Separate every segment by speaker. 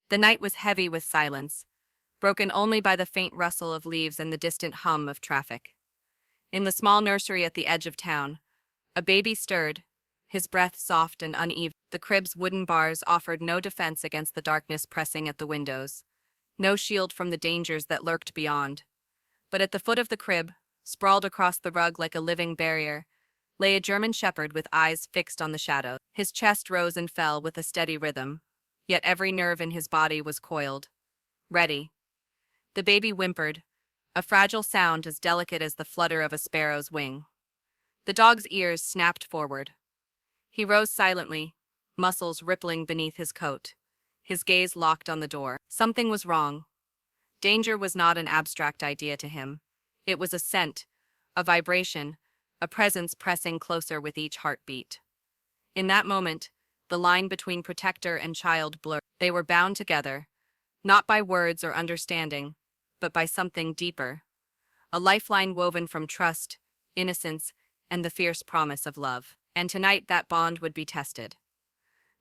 Speaker 1: The night was heavy with silence, broken only by the faint rustle of leaves and the distant hum of traffic. In the small nursery at the edge of town, a baby stirred, his breath soft and uneven. The crib's wooden bars offered no defense against the darkness pressing at the windows, no shield from the dangers that lurked beyond. But at the foot of the crib, sprawled across the rug like a living barrier, lay a German shepherd with eyes fixed on the shadow. His chest rose and fell with a steady rhythm, yet every nerve in his body was coiled. Ready. The baby whimpered, a fragile sound as delicate as the flutter of a sparrow's wing. The dog's ears snapped forward. He rose silently, muscles rippling beneath his coat, his gaze locked on the door. Something was wrong. Danger was not an abstract idea to him. It was a scent, a vibration, a presence pressing closer with each heartbeat. In that moment, the line between protector and child blurred. They were bound together, not by words or understanding, but by something deeper. A lifeline woven from trust, innocence, and the fierce promise of love. And tonight that bond would be tested.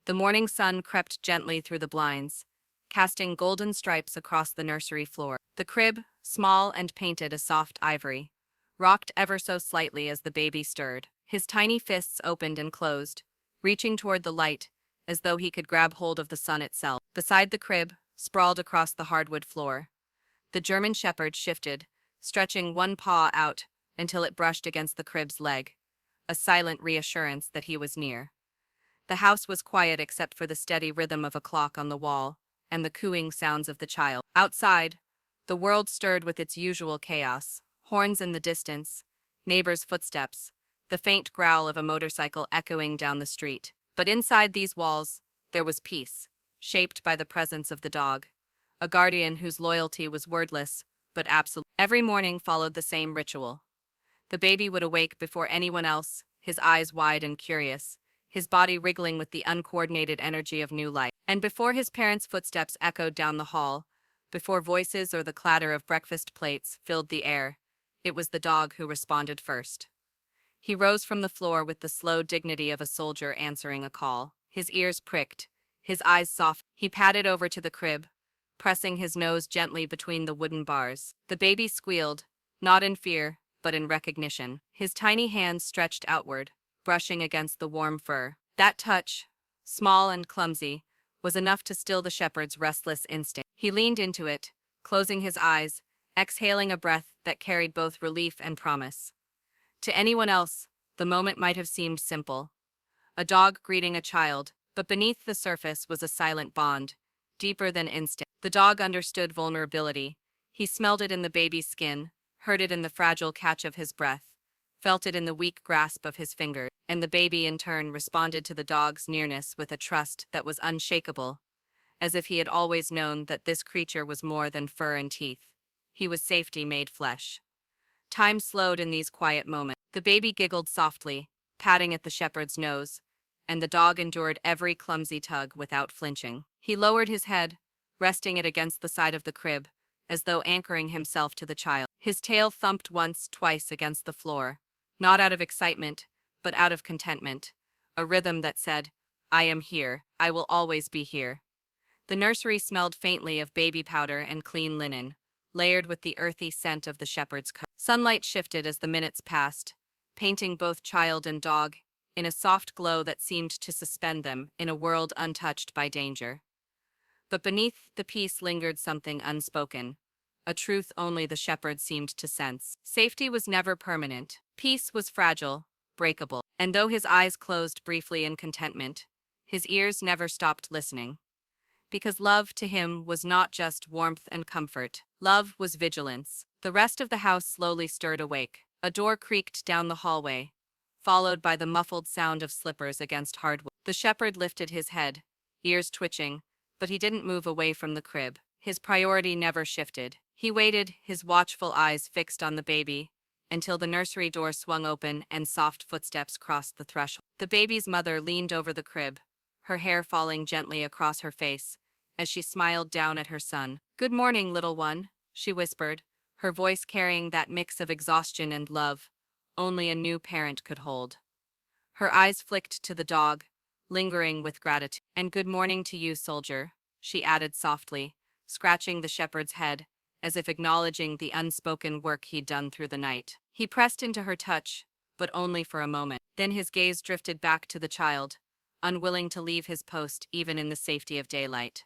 Speaker 1: The morning sun crept gently through the blinds, casting golden stripes across the nursery floor. The crib, small and painted a soft ivory, rocked ever so slightly as the baby stirred. His tiny fists opened and closed, reaching toward the light, as though he could grab hold of the sun itself. Beside the crib, sprawled across the hardwood floor, the German shepherd shifted, stretching one paw out until it brushed against the crib's leg, a silent reassurance that he was near. The house was quiet except for the steady rhythm of a clock on the wall and the cooing sounds of the child. Outside, the world stirred with its usual chaos, horns in the distance, neighbors' footsteps, the faint growl of a motorcycle echoing down the street. But inside these walls, there was peace, shaped by the presence of the dog, a guardian whose loyalty was wordless but absolute. Every morning followed the same ritual. The baby would awake before anyone else, his eyes wide and curious, his body wriggling with the uncoordinated energy of new life. And before his parents' footsteps echoed down the hall, before voices or the clatter of breakfast plates filled the air, it was the dog who responded first. He rose from the floor with the slow dignity of a soldier answering a call. His ears pricked, his eyes soft. He padded over to the crib, pressing his nose gently between the wooden bars. The baby squealed, not in fear, but in recognition. His tiny hands stretched outward, brushing against the warm fur. That touch, small and clumsy, was enough to still the shepherd's restless instinct. He leaned into it, closing his eyes, exhaling a breath that carried both relief and promise. To anyone else, the moment might have seemed simple. A dog greeting a child, but beneath the surface was a silent bond, deeper than instinct. The dog understood vulnerability. He smelled it in the baby's skin, heard it in the fragile catch of his breath, felt it in the weak grasp of his fingers, and the baby in turn responded to the dog's nearness with a trust that was unshakable, as if he had always known that this creature was more than fur and teeth. He was safety made flesh. Time slowed in these quiet moments. The baby giggled softly, patting at the shepherd's nose, and the dog endured every clumsy tug without flinching. He lowered his head, resting it against the side of the crib, as though anchoring himself to the child. His tail thumped once, twice against the floor, not out of excitement, but out of contentment, a rhythm that said, "I am here, I will always be here." The nursery smelled faintly of baby powder and clean linen, layered with the earthy scent of the shepherd's coat. Sunlight shifted as the minutes passed, painting both child and dog in a soft glow that seemed to suspend them in a world untouched by danger. But beneath the peace lingered something unspoken, a truth only the shepherd seemed to sense. Safety was never permanent. Peace was fragile, breakable. And though his eyes closed briefly in contentment, his ears never stopped listening. Because love to him was not just warmth and comfort. Love was vigilance. The rest of the house slowly stirred awake. A door creaked down the hallway, followed by the muffled sound of slippers against hardwood. The shepherd lifted his head, ears twitching, but he didn't move away from the crib. His priority never shifted. He waited, his watchful eyes fixed on the baby, until the nursery door swung open and soft footsteps crossed the threshold. The baby's mother leaned over the crib, her hair falling gently across her face, as she smiled down at her son. "Good morning, little one," she whispered, her voice carrying that mix of exhaustion and love only a new parent could hold. Her eyes flicked to the dog, lingering with gratitude. "And good morning to you, soldier," she added softly, scratching the shepherd's head, as if acknowledging the unspoken work he'd done through the night. He pressed into her touch, but only for a moment. Then his gaze drifted back to the child, unwilling to leave his post even in the safety of daylight.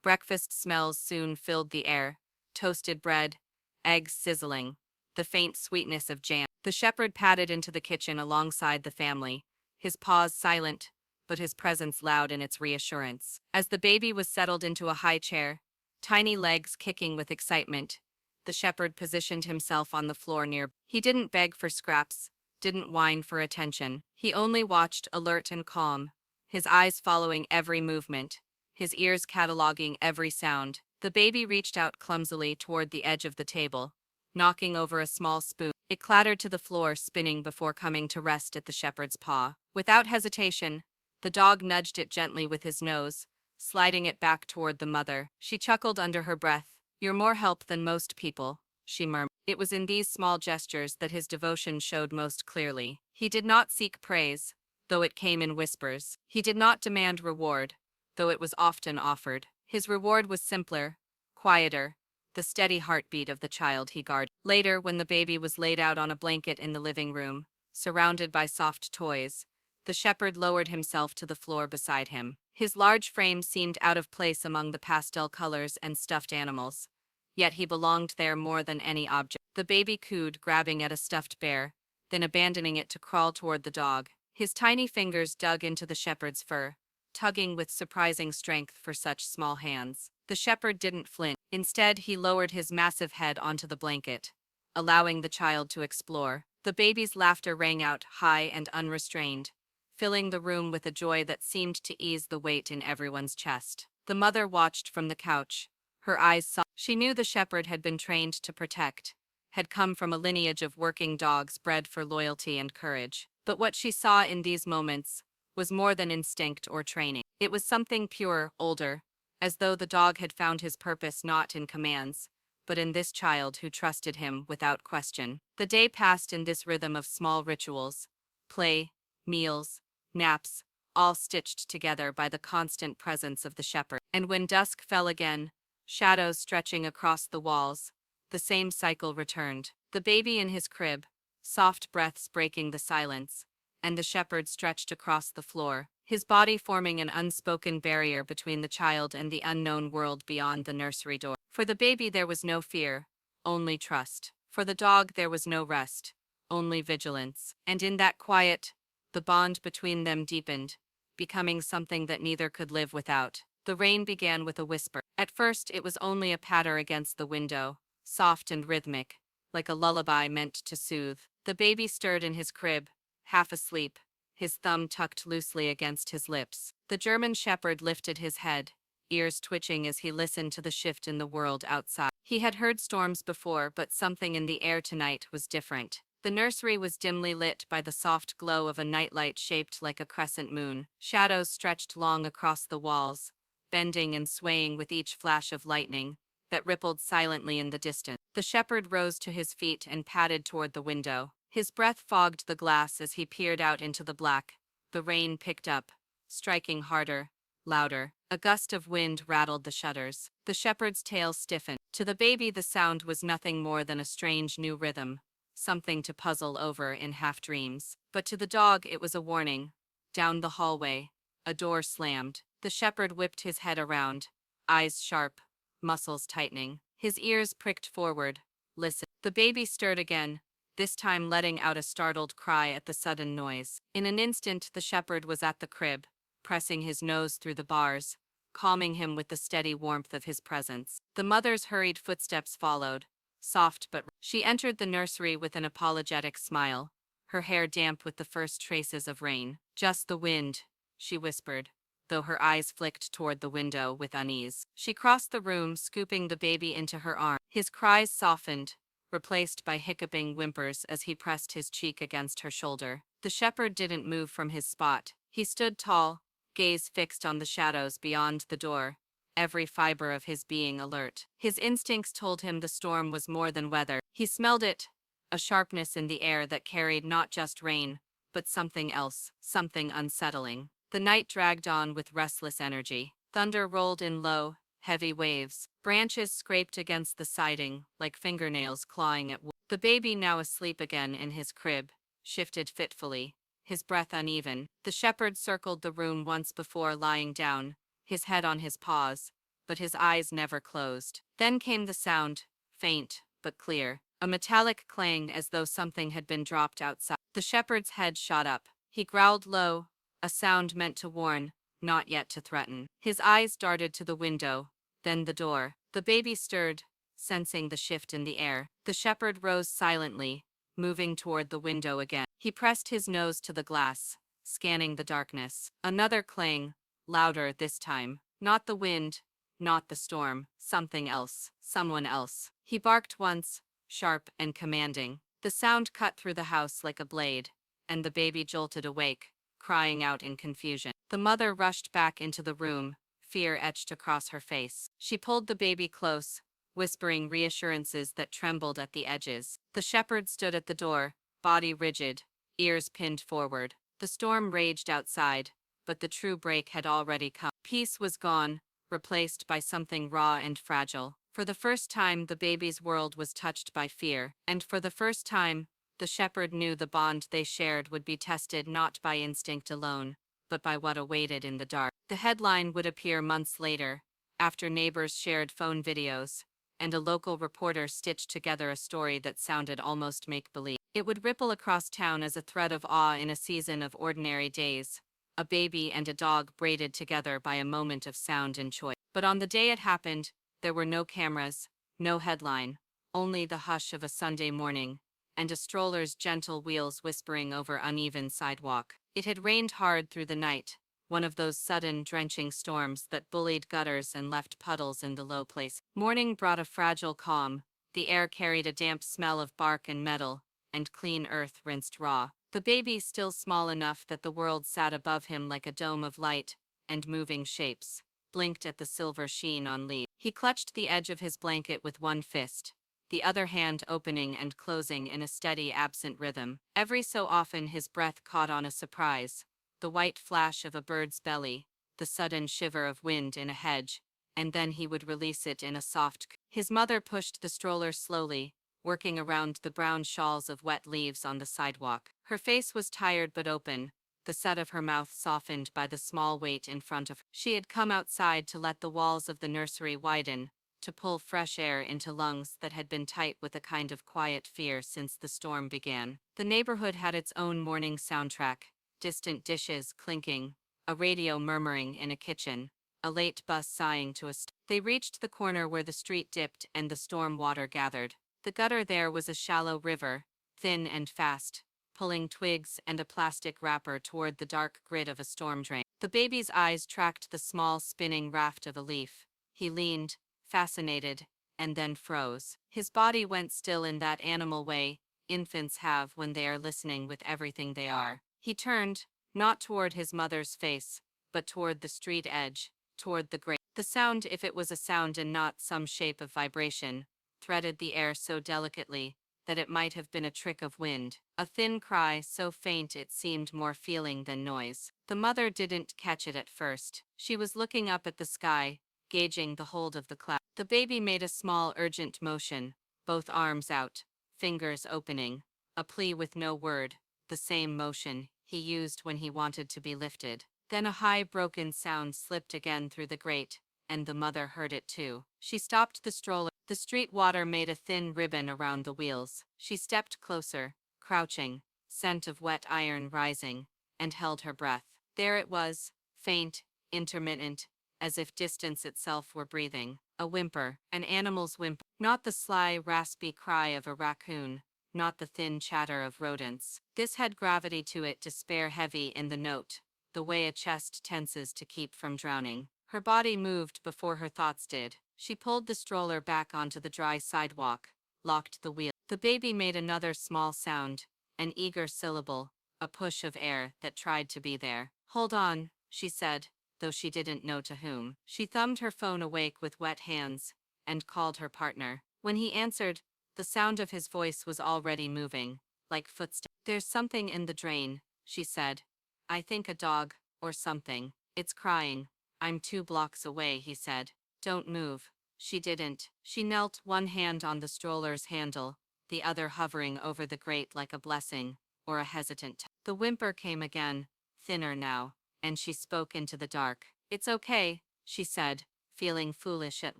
Speaker 1: Breakfast smells soon filled the air, toasted bread, eggs sizzling, the faint sweetness of jam. The shepherd padded into the kitchen alongside the family, his paws silent, but his presence loud in its reassurance. As the baby was settled into a high chair, tiny legs kicking with excitement, the shepherd positioned himself on the floor near. He didn't beg for scraps, didn't whine for attention. He only watched, alert and calm, his eyes following every movement, his ears cataloging every sound. The baby reached out clumsily toward the edge of the table, knocking over a small spoon. It clattered to the floor, spinning before coming to rest at the shepherd's paw. Without hesitation, the dog nudged it gently with his nose, sliding it back toward the mother. She chuckled under her breath. "You're more help than most people," she murmured. It was in these small gestures that his devotion showed most clearly. He did not seek praise, though it came in whispers. He did not demand reward, though it was often offered. His reward was simpler, quieter, the steady heartbeat of the child he guarded. Later, when the baby was laid out on a blanket in the living room, surrounded by soft toys, the shepherd lowered himself to the floor beside him. His large frame seemed out of place among the pastel colors and stuffed animals, yet he belonged there more than any object. The baby cooed, grabbing at a stuffed bear, then abandoning it to crawl toward the dog. His tiny fingers dug into the shepherd's fur, tugging with surprising strength for such small hands. The shepherd didn't flinch. Instead, he lowered his massive head onto the blanket, allowing the child to explore. The baby's laughter rang out, high and unrestrained, filling the room with a joy that seemed to ease the weight in everyone's chest. The mother watched from the couch, her eyes soft. She knew the shepherd had been trained to protect, had come from a lineage of working dogs bred for loyalty and courage. But what she saw in these moments was more than instinct or training. It was something pure, older, as though the dog had found his purpose not in commands, but in this child who trusted him without question. The day passed in this rhythm of small rituals, play, meals, naps, all stitched together by the constant presence of the shepherd. And when dusk fell again, shadows stretching across the walls, the same cycle returned. The baby in his crib, soft breaths breaking the silence, and the shepherd stretched across the floor, his body forming an unspoken barrier between the child and the unknown world beyond the nursery door. For the baby there was no fear, only trust. For the dog there was no rest, only vigilance. And in that quiet, the bond between them deepened, becoming something that neither could live without. The rain began with a whisper. At first it was only a patter against the window, soft and rhythmic, like a lullaby meant to soothe. The baby stirred in his crib, half asleep, his thumb tucked loosely against his lips. The German shepherd lifted his head, ears twitching as he listened to the shift in the world outside. He had heard storms before, but something in the air tonight was different. The nursery was dimly lit by the soft glow of a nightlight shaped like a crescent moon. Shadows stretched long across the walls, bending and swaying with each flash of lightning that rippled silently in the distance. The shepherd rose to his feet and padded toward the window. His breath fogged the glass as he peered out into the black. The rain picked up, striking harder, louder. A gust of wind rattled the shutters. The shepherd's tail stiffened. To the baby the sound was nothing more than a strange new rhythm, something to puzzle over in half-dreams. But to the dog it was a warning. Down the hallway, a door slammed. The shepherd whipped his head around, eyes sharp, muscles tightening. His ears pricked forward. Listen. The baby stirred again, this time letting out a startled cry at the sudden noise. In an instant the shepherd was at the crib, pressing his nose through the bars, calming him with the steady warmth of his presence. The mother's hurried footsteps followed, soft but she entered the nursery with an apologetic smile, her hair damp with the first traces of rain. "Just the wind," she whispered, though her eyes flicked toward the window with unease. She crossed the room, scooping the baby into her arms. His cries softened, replaced by hiccuping whimpers as he pressed his cheek against her shoulder. The shepherd didn't move from his spot. He stood tall, gaze fixed on the shadows beyond the door, every fiber of his being alert. His instincts told him the storm was more than weather. He smelled it, a sharpness in the air that carried not just rain, but something else, something unsettling. The night dragged on with restless energy. Thunder rolled in low, heavy waves. Branches scraped against the siding like fingernails clawing at wood. The baby, now asleep again in his crib, shifted fitfully, his breath uneven. The shepherd circled the room once before lying down, his head on his paws, but his eyes never closed. Then came the sound, faint but clear, a metallic clang as though something had been dropped outside. The shepherd's head shot up. He growled low, a sound meant to warn, not yet to threaten. His eyes darted to the window, then the door. The baby stirred, sensing the shift in the air. The shepherd rose silently, moving toward the window again. He pressed his nose to the glass, scanning the darkness. Another clang, louder this time. Not the wind, not the storm, something else, someone else. He barked once, sharp and commanding. The sound cut through the house like a blade, and the baby jolted awake, crying out in confusion. The mother rushed back into the room, fear etched across her face. She pulled the baby close, whispering reassurances that trembled at the edges. The shepherd stood at the door, body rigid, ears pinned forward. The storm raged outside, but the true break had already come. Peace was gone, replaced by something raw and fragile. For the first time, the baby's world was touched by fear, and for the first time, the shepherd knew the bond they shared would be tested not by instinct alone, but by what awaited in the dark. The headline would appear months later, after neighbors shared phone videos, and a local reporter stitched together a story that sounded almost make-believe. It would ripple across town as a thread of awe in a season of ordinary days, a baby and a dog braided together by a moment of sound and choice. But on the day it happened, there were no cameras, no headline, only the hush of a Sunday morning, and a stroller's gentle wheels whispering over uneven sidewalk. It had rained hard through the night, one of those sudden, drenching storms that bullied gutters and left puddles in the low place. Morning brought a fragile calm. The air carried a damp smell of bark and metal, and clean earth rinsed raw. The baby, still small enough that the world sat above him like a dome of light and moving shapes, blinked at the silver sheen on leaves. He clutched the edge of his blanket with one fist, the other hand opening and closing in a steady, absent rhythm. Every so often his breath caught on a surprise, the white flash of a bird's belly, the sudden shiver of wind in a hedge, and then he would release it in a soft. His mother pushed the stroller slowly, working around the brown shawls of wet leaves on the sidewalk. Her face was tired but open, the set of her mouth softened by the small weight in front of her. She had come outside to let the walls of the nursery widen, to pull fresh air into lungs that had been tight with a kind of quiet fear since the storm began. The neighborhood had its own morning soundtrack, distant dishes clinking, a radio murmuring in a kitchen, a late bus sighing to a They reached the corner where the street dipped and the storm water gathered. The gutter there was a shallow river, thin and fast, pulling twigs and a plastic wrapper toward the dark grid of a storm drain. The baby's eyes tracked the small spinning raft of a leaf. He leaned, fascinated, and then froze. His body went still in that animal way infants have when they are listening with everything they are. He turned, not toward his mother's face, but toward the street edge, toward the grate. The sound, if it was a sound and not some shape of vibration, threaded the air so delicately that it might have been a trick of wind, a thin cry so faint it seemed more feeling than noise. The mother didn't catch it at first. She was looking up at the sky, gauging the hold of the cloud. The baby made a small, urgent motion, both arms out, fingers opening, a plea with no word, the same motion he used when he wanted to be lifted. Then a high, broken sound slipped again through the grate, and the mother heard it too. She stopped the stroller. The street water made a thin ribbon around the wheels. She stepped closer, crouching, scent of wet iron rising, and held her breath. There it was, faint, intermittent, as if distance itself were breathing. A whimper, an animal's whimper. Not the sly, raspy cry of a raccoon, not the thin chatter of rodents. This had gravity to it, despair heavy in the note, the way a chest tenses to keep from drowning. Her body moved before her thoughts did. She pulled the stroller back onto the dry sidewalk, locked the wheel. The baby made another small sound, an eager syllable, a push of air that tried to be there. "Hold on," she said, though she didn't know to whom. She thumbed her phone awake with wet hands, and called her partner. When he answered, the sound of his voice was already moving, like footsteps. "There's something in the drain," she said. "I think a dog, or something. It's crying. I'm 2 blocks away, he said. Don't move. She didn't. She knelt, one hand on the stroller's handle, the other hovering over the grate like a blessing, or a hesitant The whimper came again, thinner now, and she spoke into the dark. It's okay, she said, feeling foolish at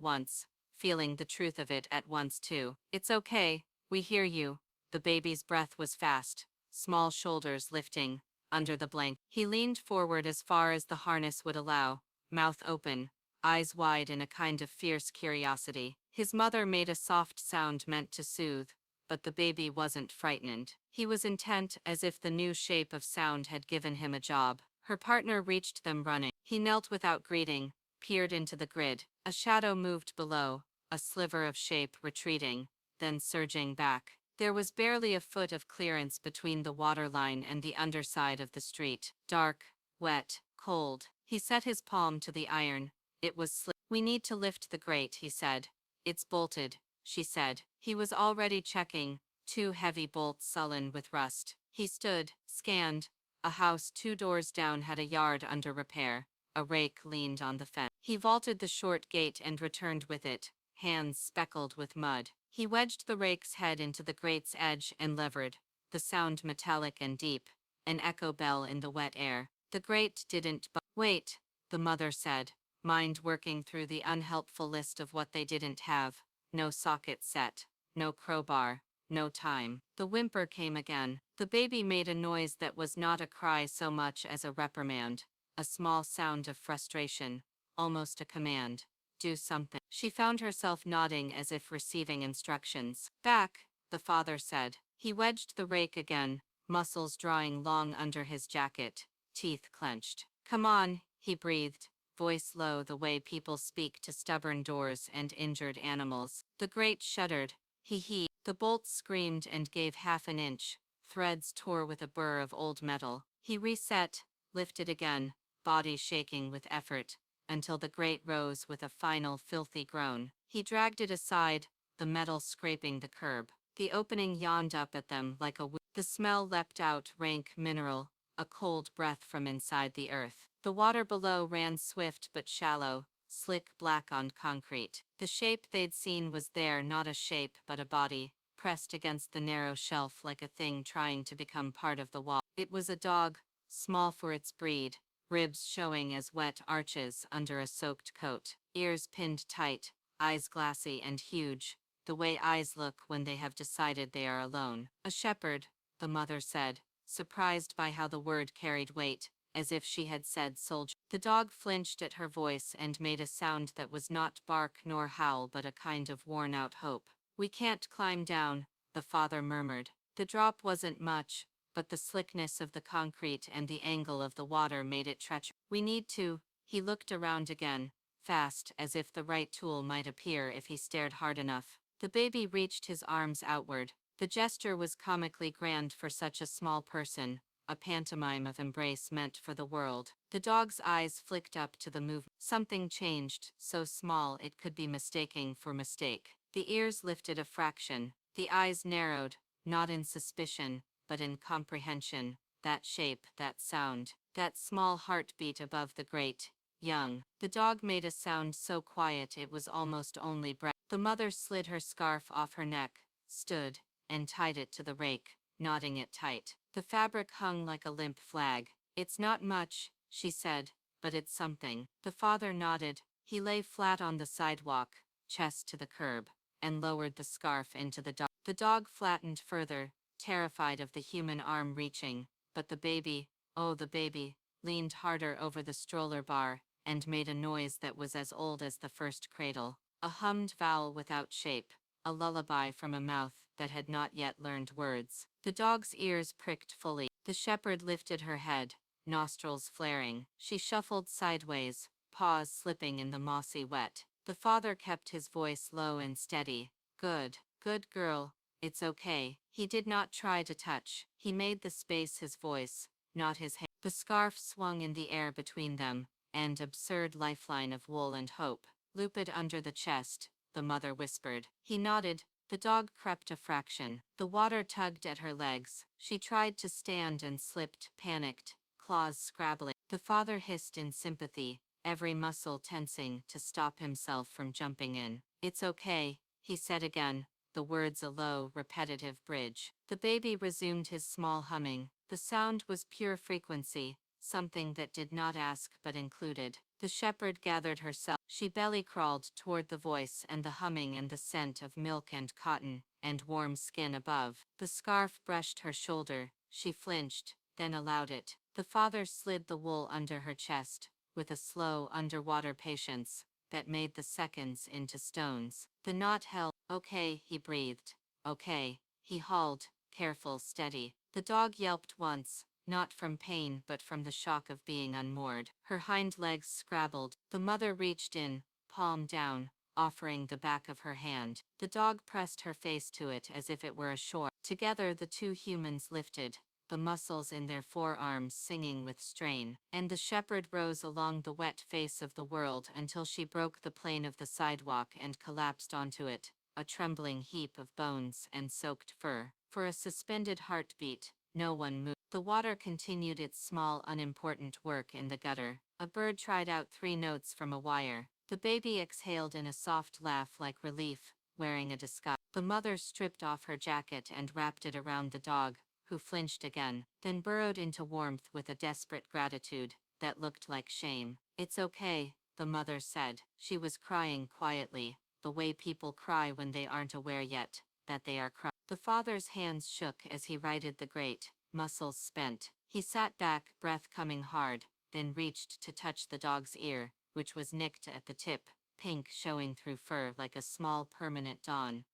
Speaker 1: once, feeling the truth of it at once too. It's okay, we hear you. The baby's breath was fast, small shoulders lifting, under the blanket. He leaned forward as far as the harness would allow, mouth open, eyes wide in a kind of fierce curiosity. His mother made a soft sound meant to soothe, but the baby wasn't frightened. He was intent, as if the new shape of sound had given him a job. Her partner reached them running. He knelt without greeting, peered into the grid. A shadow moved below, a sliver of shape retreating, then surging back. There was barely a foot of clearance between the waterline and the underside of the street. Dark, wet, cold. He set his palm to the iron. It was slick. We need to lift the grate, he said. It's bolted, she said. He was already checking, 2 heavy bolts sullen with rust. He stood, scanned. A house 2 doors down had a yard under repair. A rake leaned on the fence. He vaulted the short gate and returned with it, hands speckled with mud. He wedged the rake's head into the grate's edge and levered, the sound metallic and deep, an echo bell in the wet air. The grate didn't wait, the mother said, mind working through the unhelpful list of what they didn't have. No socket set, no crowbar, no time. The whimper came again. The baby made a noise that was not a cry so much as a reprimand, a small sound of frustration, almost a command. Do something. She found herself nodding as if receiving instructions. Back, the father said. He wedged the rake again, muscles drawing long under his jacket, teeth clenched. Come on, he breathed, voice low the way people speak to stubborn doors and injured animals. The grate shuddered. He heaved. The bolts screamed and gave half an inch. Threads tore with a burr of old metal. He reset, lifted again, body shaking with effort, until the grate rose with a final filthy groan. He dragged it aside, the metal scraping the curb. The opening yawned up at them like a the smell leapt out, rank mineral, a cold breath from inside the earth. The water below ran swift but shallow, slick black on concrete. The shape they'd seen was there, not a shape but a body, pressed against the narrow shelf like a thing trying to become part of the wall. It was a dog, small for its breed, ribs showing as wet arches under a soaked coat, ears pinned tight, eyes glassy and huge, the way eyes look when they have decided they are alone. A shepherd, the mother said, surprised by how the word carried weight, as if she had said soldier. The dog flinched at her voice and made a sound that was not bark nor howl but a kind of worn-out hope. We can't climb down, the father murmured. The drop wasn't much, but the slickness of the concrete and the angle of the water made it treacherous. We need to. He looked around again, fast, as if the right tool might appear if he stared hard enough. The baby reached his arms outward. The gesture was comically grand for such a small person, a pantomime of embrace meant for the world. The dog's eyes flicked up to the movement. Something changed, so small it could be mistaken for mistake. The ears lifted a fraction, the eyes narrowed, not in suspicion, but in comprehension. That shape, that sound, that small heartbeat above the grate. Young. The dog made a sound so quiet it was almost only breath. The mother slid her scarf off her neck, stood, and tied it to the rake, knotting it tight. The fabric hung like a limp flag. It's not much, she said, but it's something. The father nodded. He lay flat on the sidewalk, chest to the curb, and lowered the scarf into the dog. The dog flattened further, terrified of the human arm reaching, but the baby, oh the baby, leaned harder over the stroller bar, and made a noise that was as old as the first cradle. A hummed vowel without shape, a lullaby from a mouth that had not yet learned words. The dog's ears pricked fully. The shepherd lifted her head, nostrils flaring. She shuffled sideways, paws slipping in the mossy wet. The father kept his voice low and steady. Good, good girl, it's okay. He did not try to touch. He made the space his voice, not his hand. The scarf swung in the air between them, and absurd lifeline of wool and hope. Loop it under the chest, the mother whispered. He nodded. The dog crept a fraction. The water tugged at her legs. She tried to stand and slipped, panicked, claws scrabbling. The father hissed in sympathy.
Speaker 2: every muscle tensing to stop himself from jumping in. "It's okay," he said again, the words a low, repetitive bridge. The baby resumed his small humming. The sound was pure frequency, something that did not ask but included. The shepherd gathered herself. She belly crawled toward the voice and the humming and the scent of milk and cotton and warm skin above. The scarf brushed her shoulder. She flinched, then allowed it. The father slid the wool under her chest, with a slow underwater patience that made the seconds into stones. The knot held. "Okay," he breathed. "Okay." He hauled, careful, steady. The dog yelped once, not from pain but from the shock of being unmoored. Her hind legs scrabbled. The mother reached in, palm down, offering the back of her hand. The dog pressed her face to it as if it were a shore. Together the two humans lifted, the muscles in their forearms singing with strain, and the shepherd rose along the wet face of the world until she broke the plane of the sidewalk and collapsed onto it, a trembling heap of bones and soaked fur. For a suspended heartbeat, no one moved. The water continued its small, unimportant work in the gutter. A bird tried out 3 notes from a wire. The baby exhaled in a soft laugh like relief, wearing a disguise. The mother stripped off her jacket and wrapped it around the dog, who flinched again, then burrowed into warmth with a desperate gratitude that looked like shame. "It's okay," the mother said. She was crying quietly, the way people cry when they aren't aware yet that they are crying. The father's hands shook as he righted the grate, muscles spent. He sat back, breath coming hard, then reached to touch the dog's ear, which was nicked at the tip, pink showing through fur like a small permanent dawn.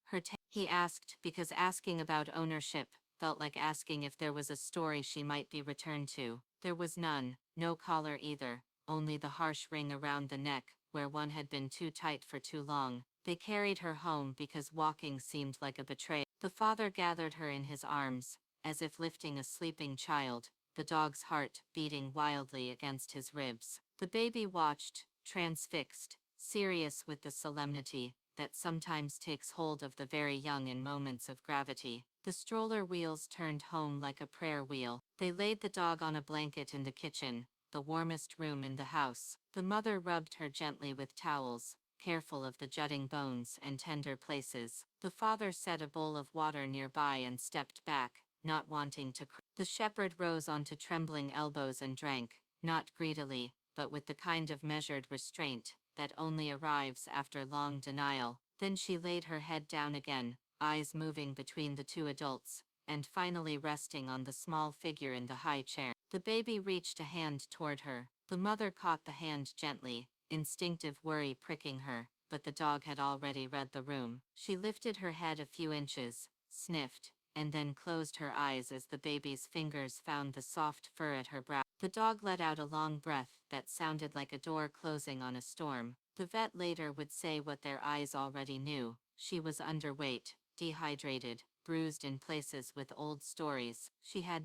Speaker 2: He asked because asking about ownership felt like asking if there was a story she might be returned to. There was none, no collar either, only the harsh ring around the neck, where one had been too tight for too long. They carried her home because walking seemed like a betrayal. The father gathered her in his arms, as if lifting a sleeping child, the dog's heart beating wildly against his ribs. The baby watched, transfixed, serious with the solemnity that sometimes takes hold of the very young in moments of gravity. The stroller wheels turned home like a prayer wheel. They laid the dog on a blanket in the kitchen, the warmest room in the house. The mother rubbed her gently with towels, careful of the jutting bones and tender places. The father set a bowl of water nearby and stepped back, not wanting to cry. The shepherd rose onto trembling elbows and drank, not greedily, but with the kind of measured restraint that only arrives after long denial. Then she laid her head down again, eyes moving between the two adults, and finally resting on the small figure in the high chair. The baby reached a hand toward her. The mother caught the hand gently, instinctive worry pricking her, but the dog had already read the room. She lifted her head a few inches, sniffed, and then closed her eyes as the baby's fingers found the soft fur at her brow. The dog let out a long breath that sounded like a door closing on a storm. The vet later would say what their eyes already knew. She was underweight, dehydrated, bruised in places with old stories. She had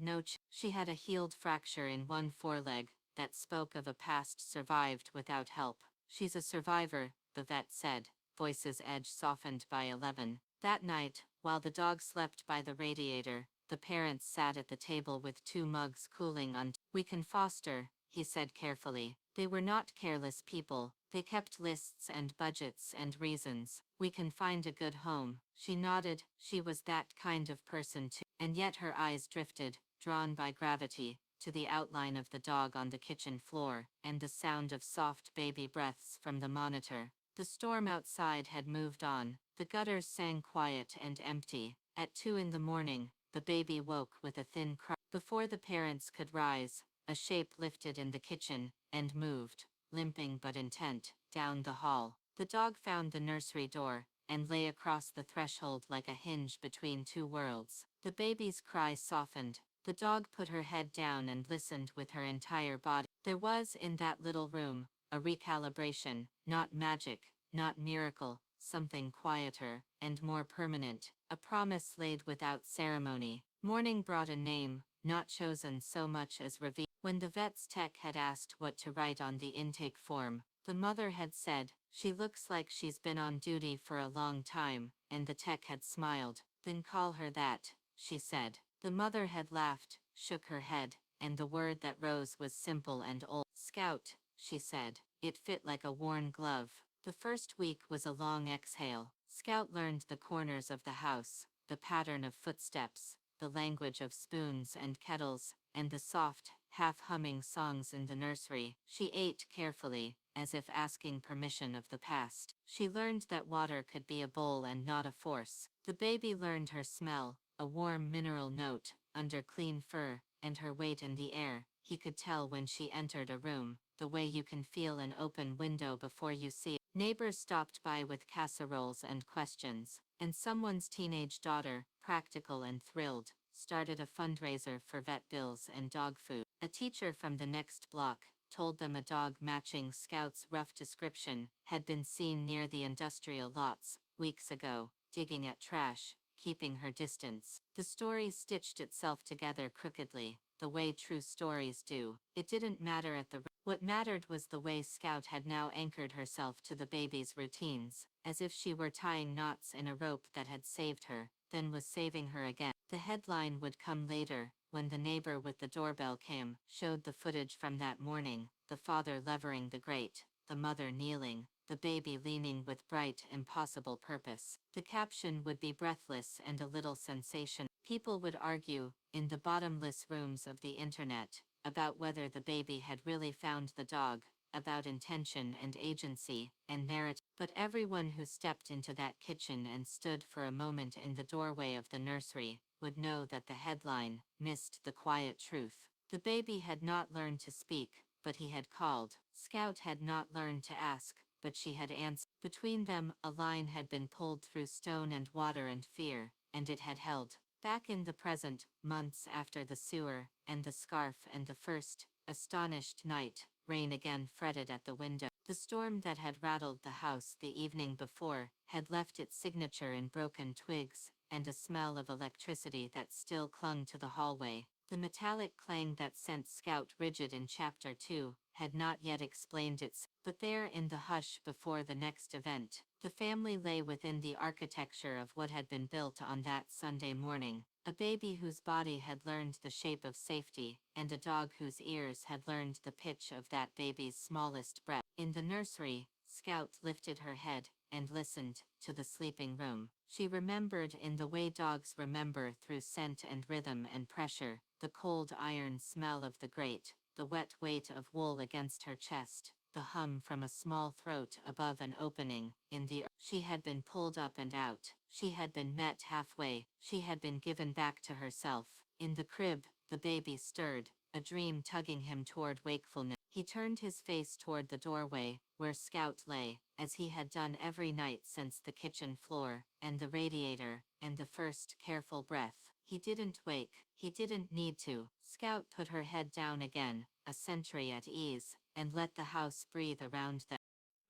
Speaker 2: she had a healed fracture in one foreleg that spoke of a past survived without help. "She's a survivor," the vet said, voice's edge softened by 11. That night, while the dog slept by the radiator, the parents sat at the table with 2 mugs cooling on. "We can foster," he said carefully. They were not careless people. They kept lists and budgets and reasons. "We can find a good home." She nodded. She was that kind of person too. And yet her eyes drifted, drawn by gravity, to the outline of the dog on the kitchen floor, and the sound of soft baby breaths from the monitor. The storm outside had moved on. The gutters sang quiet and empty. At 2 in the morning, the baby woke with a thin cry. Before the parents could rise, a shape lifted in the kitchen, and moved, limping but intent, down the hall. The dog found the nursery door, and lay across the threshold like a hinge between 2 worlds. The baby's cry softened. The dog put her head down and listened with her entire body. There was, in that little room, a recalibration, not magic, not miracle, something quieter and more permanent, a promise laid without ceremony. Morning brought a name, not chosen so much as revealed. When the vet's tech had asked what to write on the intake form, the mother had said, "She looks like she's been on duty for a long time," and the tech had smiled. "Then call her that," she said. The mother had laughed, shook her head, and the word that rose was simple and old. "Scout," she said. It fit like a worn glove. The first week was a long exhale. Scout learned the corners of the house, the pattern of footsteps, the language of spoons and kettles, and the soft, half-humming songs in the nursery. She ate carefully, as if asking permission of the past. She learned that water could be a bowl and not a force. The baby learned her smell, a warm mineral note, under clean fur, and her weight in the air. He could tell when she entered a room, the way you can feel an open window before you see it. Neighbors stopped by with casseroles and questions, and someone's teenage daughter, practical and thrilled, started a fundraiser for vet bills and dog food. A teacher from the next block told them a dog matching Scout's rough description had been seen near the industrial lots weeks ago, digging at trash, keeping her distance. The story stitched itself together crookedly, the way true stories do. It didn't matter at the what mattered was the way Scout had now anchored herself to the baby's routines, as if she were tying knots in a rope that had saved her, then was saving her again. The headline would come later, when the neighbor with the doorbell cam showed the footage from that morning, the father levering the grate, the mother kneeling, the baby leaning with bright, impossible purpose. The caption would be breathless and a little sensational. People would argue, in the bottomless rooms of the internet, about whether the baby had really found the dog, about intention and agency and narrative. But everyone who stepped into that kitchen and stood for a moment in the doorway of the nursery would know that the headline missed the quiet truth. The baby had not learned to speak, but he had called. Scout had not learned to ask, but she had answered. Between them, a line had been pulled through stone and water and fear, and it had held. Back in the present, months after the sewer, and the scarf and the first, astonished night, rain again fretted at the window. The storm that had rattled the house the evening before had left its signature in broken twigs, and a smell of electricity that still clung to the hallway. The metallic clang that sent Scout rigid in Chapter 2 had not yet explained its, but there in the hush before the next event, the family lay within the architecture of what had been built on that Sunday morning. A baby whose body had learned the shape of safety, and a dog whose ears had learned the pitch of that baby's smallest breath. In the nursery, Scout lifted her head and listened to the sleeping room. She remembered in the way dogs remember through scent and rhythm and pressure, the cold iron smell of the grate, the wet weight of wool against her chest, the hum from a small throat above an opening in the earth. She had been pulled up and out. She had been met halfway. She had been given back to herself. In the crib, the baby stirred, a dream tugging him toward wakefulness. He turned his face toward the doorway, where Scout lay, as he had done every night since the kitchen floor, and the radiator, and the first careful breath. He didn't wake. He didn't need to. Scout put her head down again, a sentry at ease, and let the house breathe around them.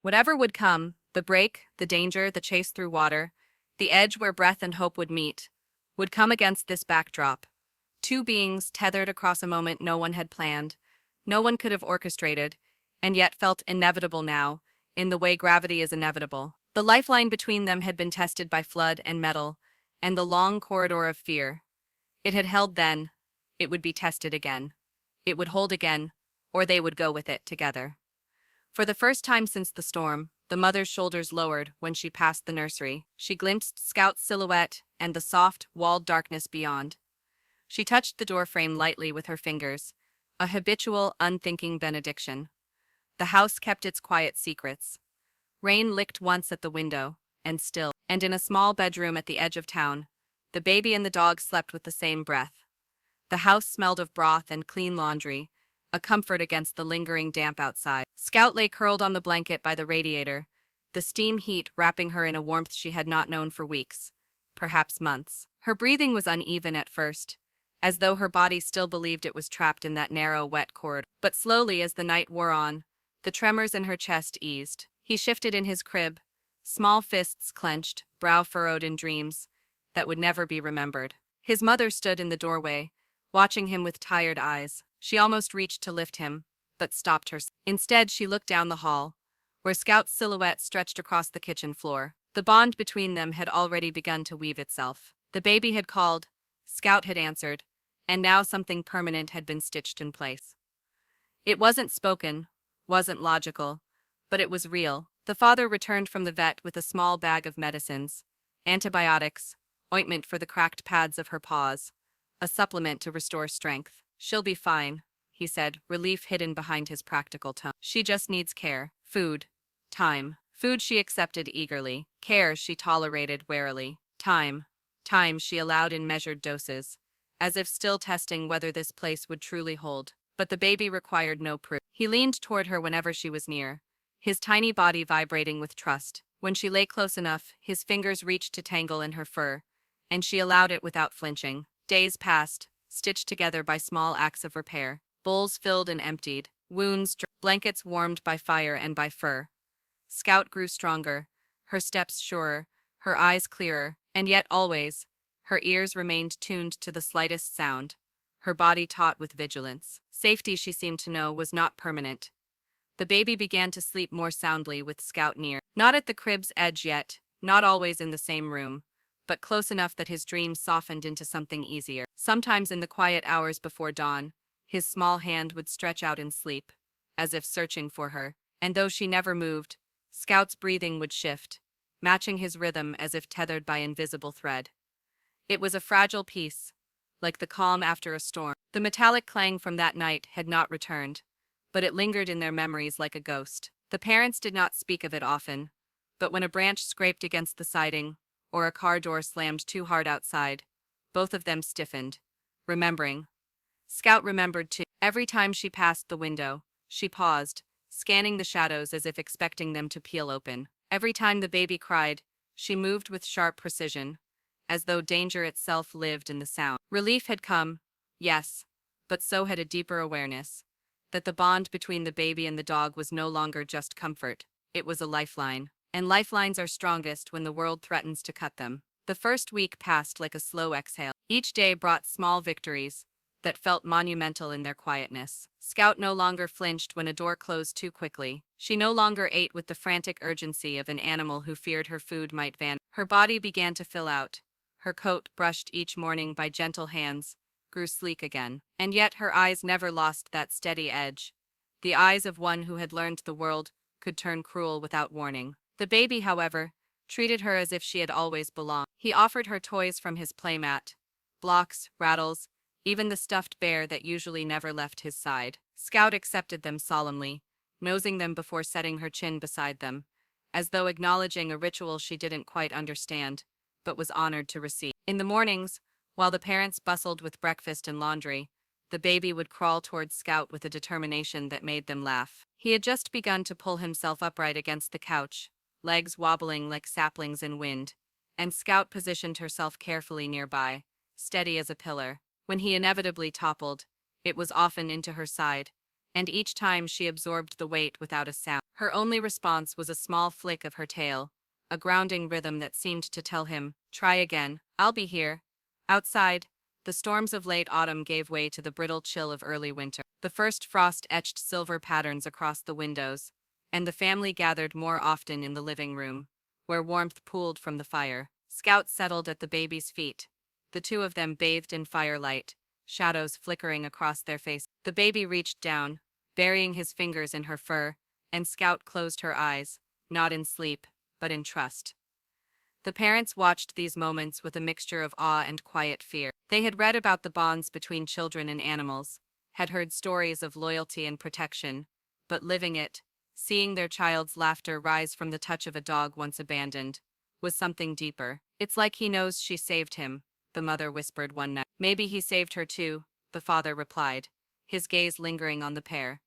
Speaker 1: Whatever would come, the break, the danger, the chase through water, the edge where breath and hope would meet, would come against this backdrop. Two beings tethered across a moment no one had planned, no one could have orchestrated, and yet felt inevitable now, in the way gravity is inevitable. The lifeline between them had been tested by flood and metal, and the long corridor of fear. It had held then, it would be tested again. It would hold again, or they would go with it together. For the first time since the storm, the mother's shoulders lowered when she passed the nursery. She glimpsed Scout's silhouette and the soft, walled darkness beyond. She touched the doorframe lightly with her fingers, a habitual, unthinking benediction. The house kept its quiet secrets. Rain licked once at the window, and still, and in a small bedroom at the edge of town, the baby and the dog slept with the same breath. The house smelled of broth and clean laundry, a comfort against the lingering damp outside. Scout lay curled on the blanket by the radiator, the steam heat wrapping her in a warmth she had not known for weeks, perhaps months. Her breathing was uneven at first, as though her body still believed it was trapped in that narrow, wet corridor. But slowly, as the night wore on, the tremors in her chest eased. He shifted in his crib, small fists clenched, brow furrowed in dreams that would never be remembered. His mother stood in the doorway, watching him with tired eyes. She almost reached to lift him, but stopped herself. Instead, she looked down the hall, where Scout's silhouette stretched across the kitchen floor. The bond between them had already begun to weave itself. The baby had called, Scout had answered, and now something permanent had been stitched in place. It wasn't spoken, wasn't logical, But it was real. The father returned from the vet with a small bag of medicines, antibiotics, ointment for the cracked pads of her paws, a supplement to restore strength. "She'll be fine," he said, relief hidden behind his practical tone. "She just needs care, food, time." Food she accepted eagerly. Care she tolerated warily. Time she allowed in measured doses, as if still testing whether this place would truly hold. But the baby required no proof. He leaned toward her whenever she was near, his tiny body vibrating with trust. When she lay close enough, his fingers reached to tangle in her fur, and she allowed it without flinching. Days passed, stitched together by small acts of repair. Bowls filled and emptied, blankets warmed by fire and by fur. Scout grew stronger, her steps surer, her eyes clearer, and yet always, her ears remained tuned to the slightest sound, her body taut with vigilance. Safety, she seemed to know, was not permanent. The baby began to sleep more soundly with Scout near. Not at the crib's edge yet, not always in the same room, but close enough that his dreams softened into something easier. Sometimes in the quiet hours before dawn, his small hand would stretch out in sleep, as if searching for her, and though she never moved, Scout's breathing would shift, matching his rhythm as if tethered by invisible thread. It was a fragile peace, like the calm after a storm. The metallic clang from that night had not returned, but it lingered in their memories like a ghost. The parents did not speak of it often, but when a branch scraped against the siding, or a car door slammed too hard outside, both of them stiffened, remembering. Scout remembered too. Every time she passed the window, she paused, scanning the shadows as if expecting them to peel open. Every time the baby cried, she moved with sharp precision, as though danger itself lived in the sound. Relief had come, yes, but so had a deeper awareness that the bond between the baby and the dog was no longer just comfort, it was a lifeline. And lifelines are strongest when the world threatens to cut them. The first week passed like a slow exhale. Each day brought small victories that felt monumental in their quietness. Scout no longer flinched when a door closed too quickly. She no longer ate with the frantic urgency of an animal who feared her food might vanish. Her body began to fill out. Her coat, brushed each morning by gentle hands, grew sleek again. And yet her eyes never lost that steady edge. The eyes of one who had learned the world could turn cruel without warning. The baby, however, treated her as if she had always belonged. He offered her toys from his playmat, blocks, rattles, even the stuffed bear that usually never left his side. Scout accepted them solemnly, nosing them before setting her chin beside them, as though acknowledging a ritual she didn't quite understand, but was honored to receive. In the mornings, while the parents bustled with breakfast and laundry, the baby would crawl towards Scout with a determination that made them laugh. He had just begun to pull himself upright against the couch, legs wobbling like saplings in wind, and Scout positioned herself carefully nearby, steady as a pillar. When he inevitably toppled, it was often into her side, and each time she absorbed the weight without a sound. Her only response was a small flick of her tail, a grounding rhythm that seemed to tell him, "Try again, I'll be here." Outside, the storms of late autumn gave way to the brittle chill of early winter. The first frost etched silver patterns across the windows, and the family gathered more often in the living room, where warmth pooled from the fire. Scout settled at the baby's feet, the two of them bathed in firelight, shadows flickering across their faces. The baby reached down, burying his fingers in her fur, and Scout closed her eyes, not in sleep, but in trust. The parents watched these moments with a mixture of awe and quiet fear. They had read about the bonds between children and animals, had heard stories of loyalty and protection, but living it, seeing their child's laughter rise from the touch of a dog once abandoned, was something deeper. "It's like he knows she saved him," the mother whispered one night. "Maybe he saved her too," the father replied, his gaze lingering on the pair.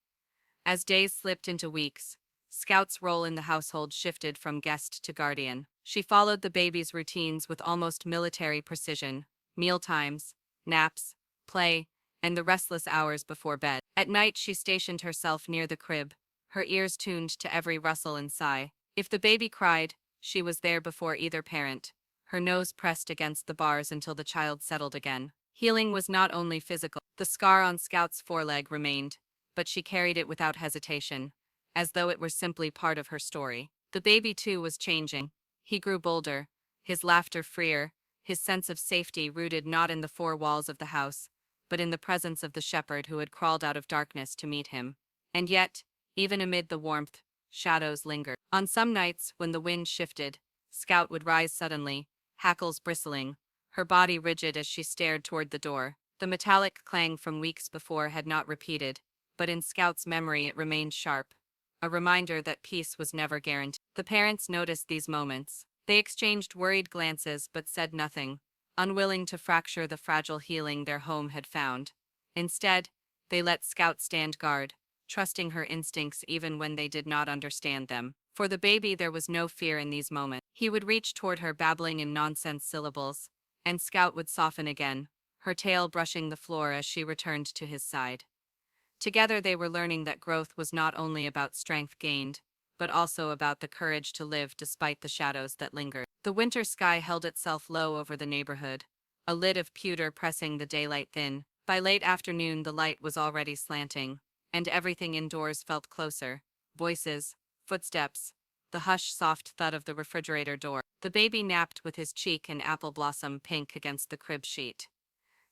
Speaker 1: As days slipped into weeks, Scout's role in the household shifted from guest to guardian. She followed the baby's routines with almost military precision: mealtimes, naps, play, and the restless hours before bed. At night she stationed herself near the crib, her ears tuned to every rustle and sigh. If the baby cried, she was there before either parent, her nose pressed against the bars until the child settled again. Healing was not only physical. The scar on Scout's foreleg remained, but she carried it without hesitation, as though it were simply part of her story. The baby, too, was changing. He grew bolder, his laughter freer, his sense of safety rooted not in the four walls of the house, but in the presence of the shepherd who had crawled out of darkness to meet him. And yet, even amid the warmth, shadows lingered. On some nights, when the wind shifted, Scout would rise suddenly, hackles bristling, her body rigid as she stared toward the door. The metallic clang from weeks before had not repeated, but in Scout's memory it remained sharp, a reminder that peace was never guaranteed. The parents noticed these moments. They exchanged worried glances but said nothing, unwilling to fracture the fragile healing their home had found. Instead, they let Scout stand guard, trusting her instincts even when they did not understand them. For the baby, there was no fear in these moments. He would reach toward her, babbling in nonsense syllables, and Scout would soften again, her tail brushing the floor as she returned to his side. Together they were learning that growth was not only about strength gained, but also about the courage to live despite the shadows that lingered. The winter sky held itself low over the neighborhood, a lid of pewter pressing the daylight thin. By late afternoon the light was already slanting, and everything indoors felt closer. Voices, footsteps, the hushed soft thud of the refrigerator door. The baby napped with his cheek and apple blossom pink against the crib sheet.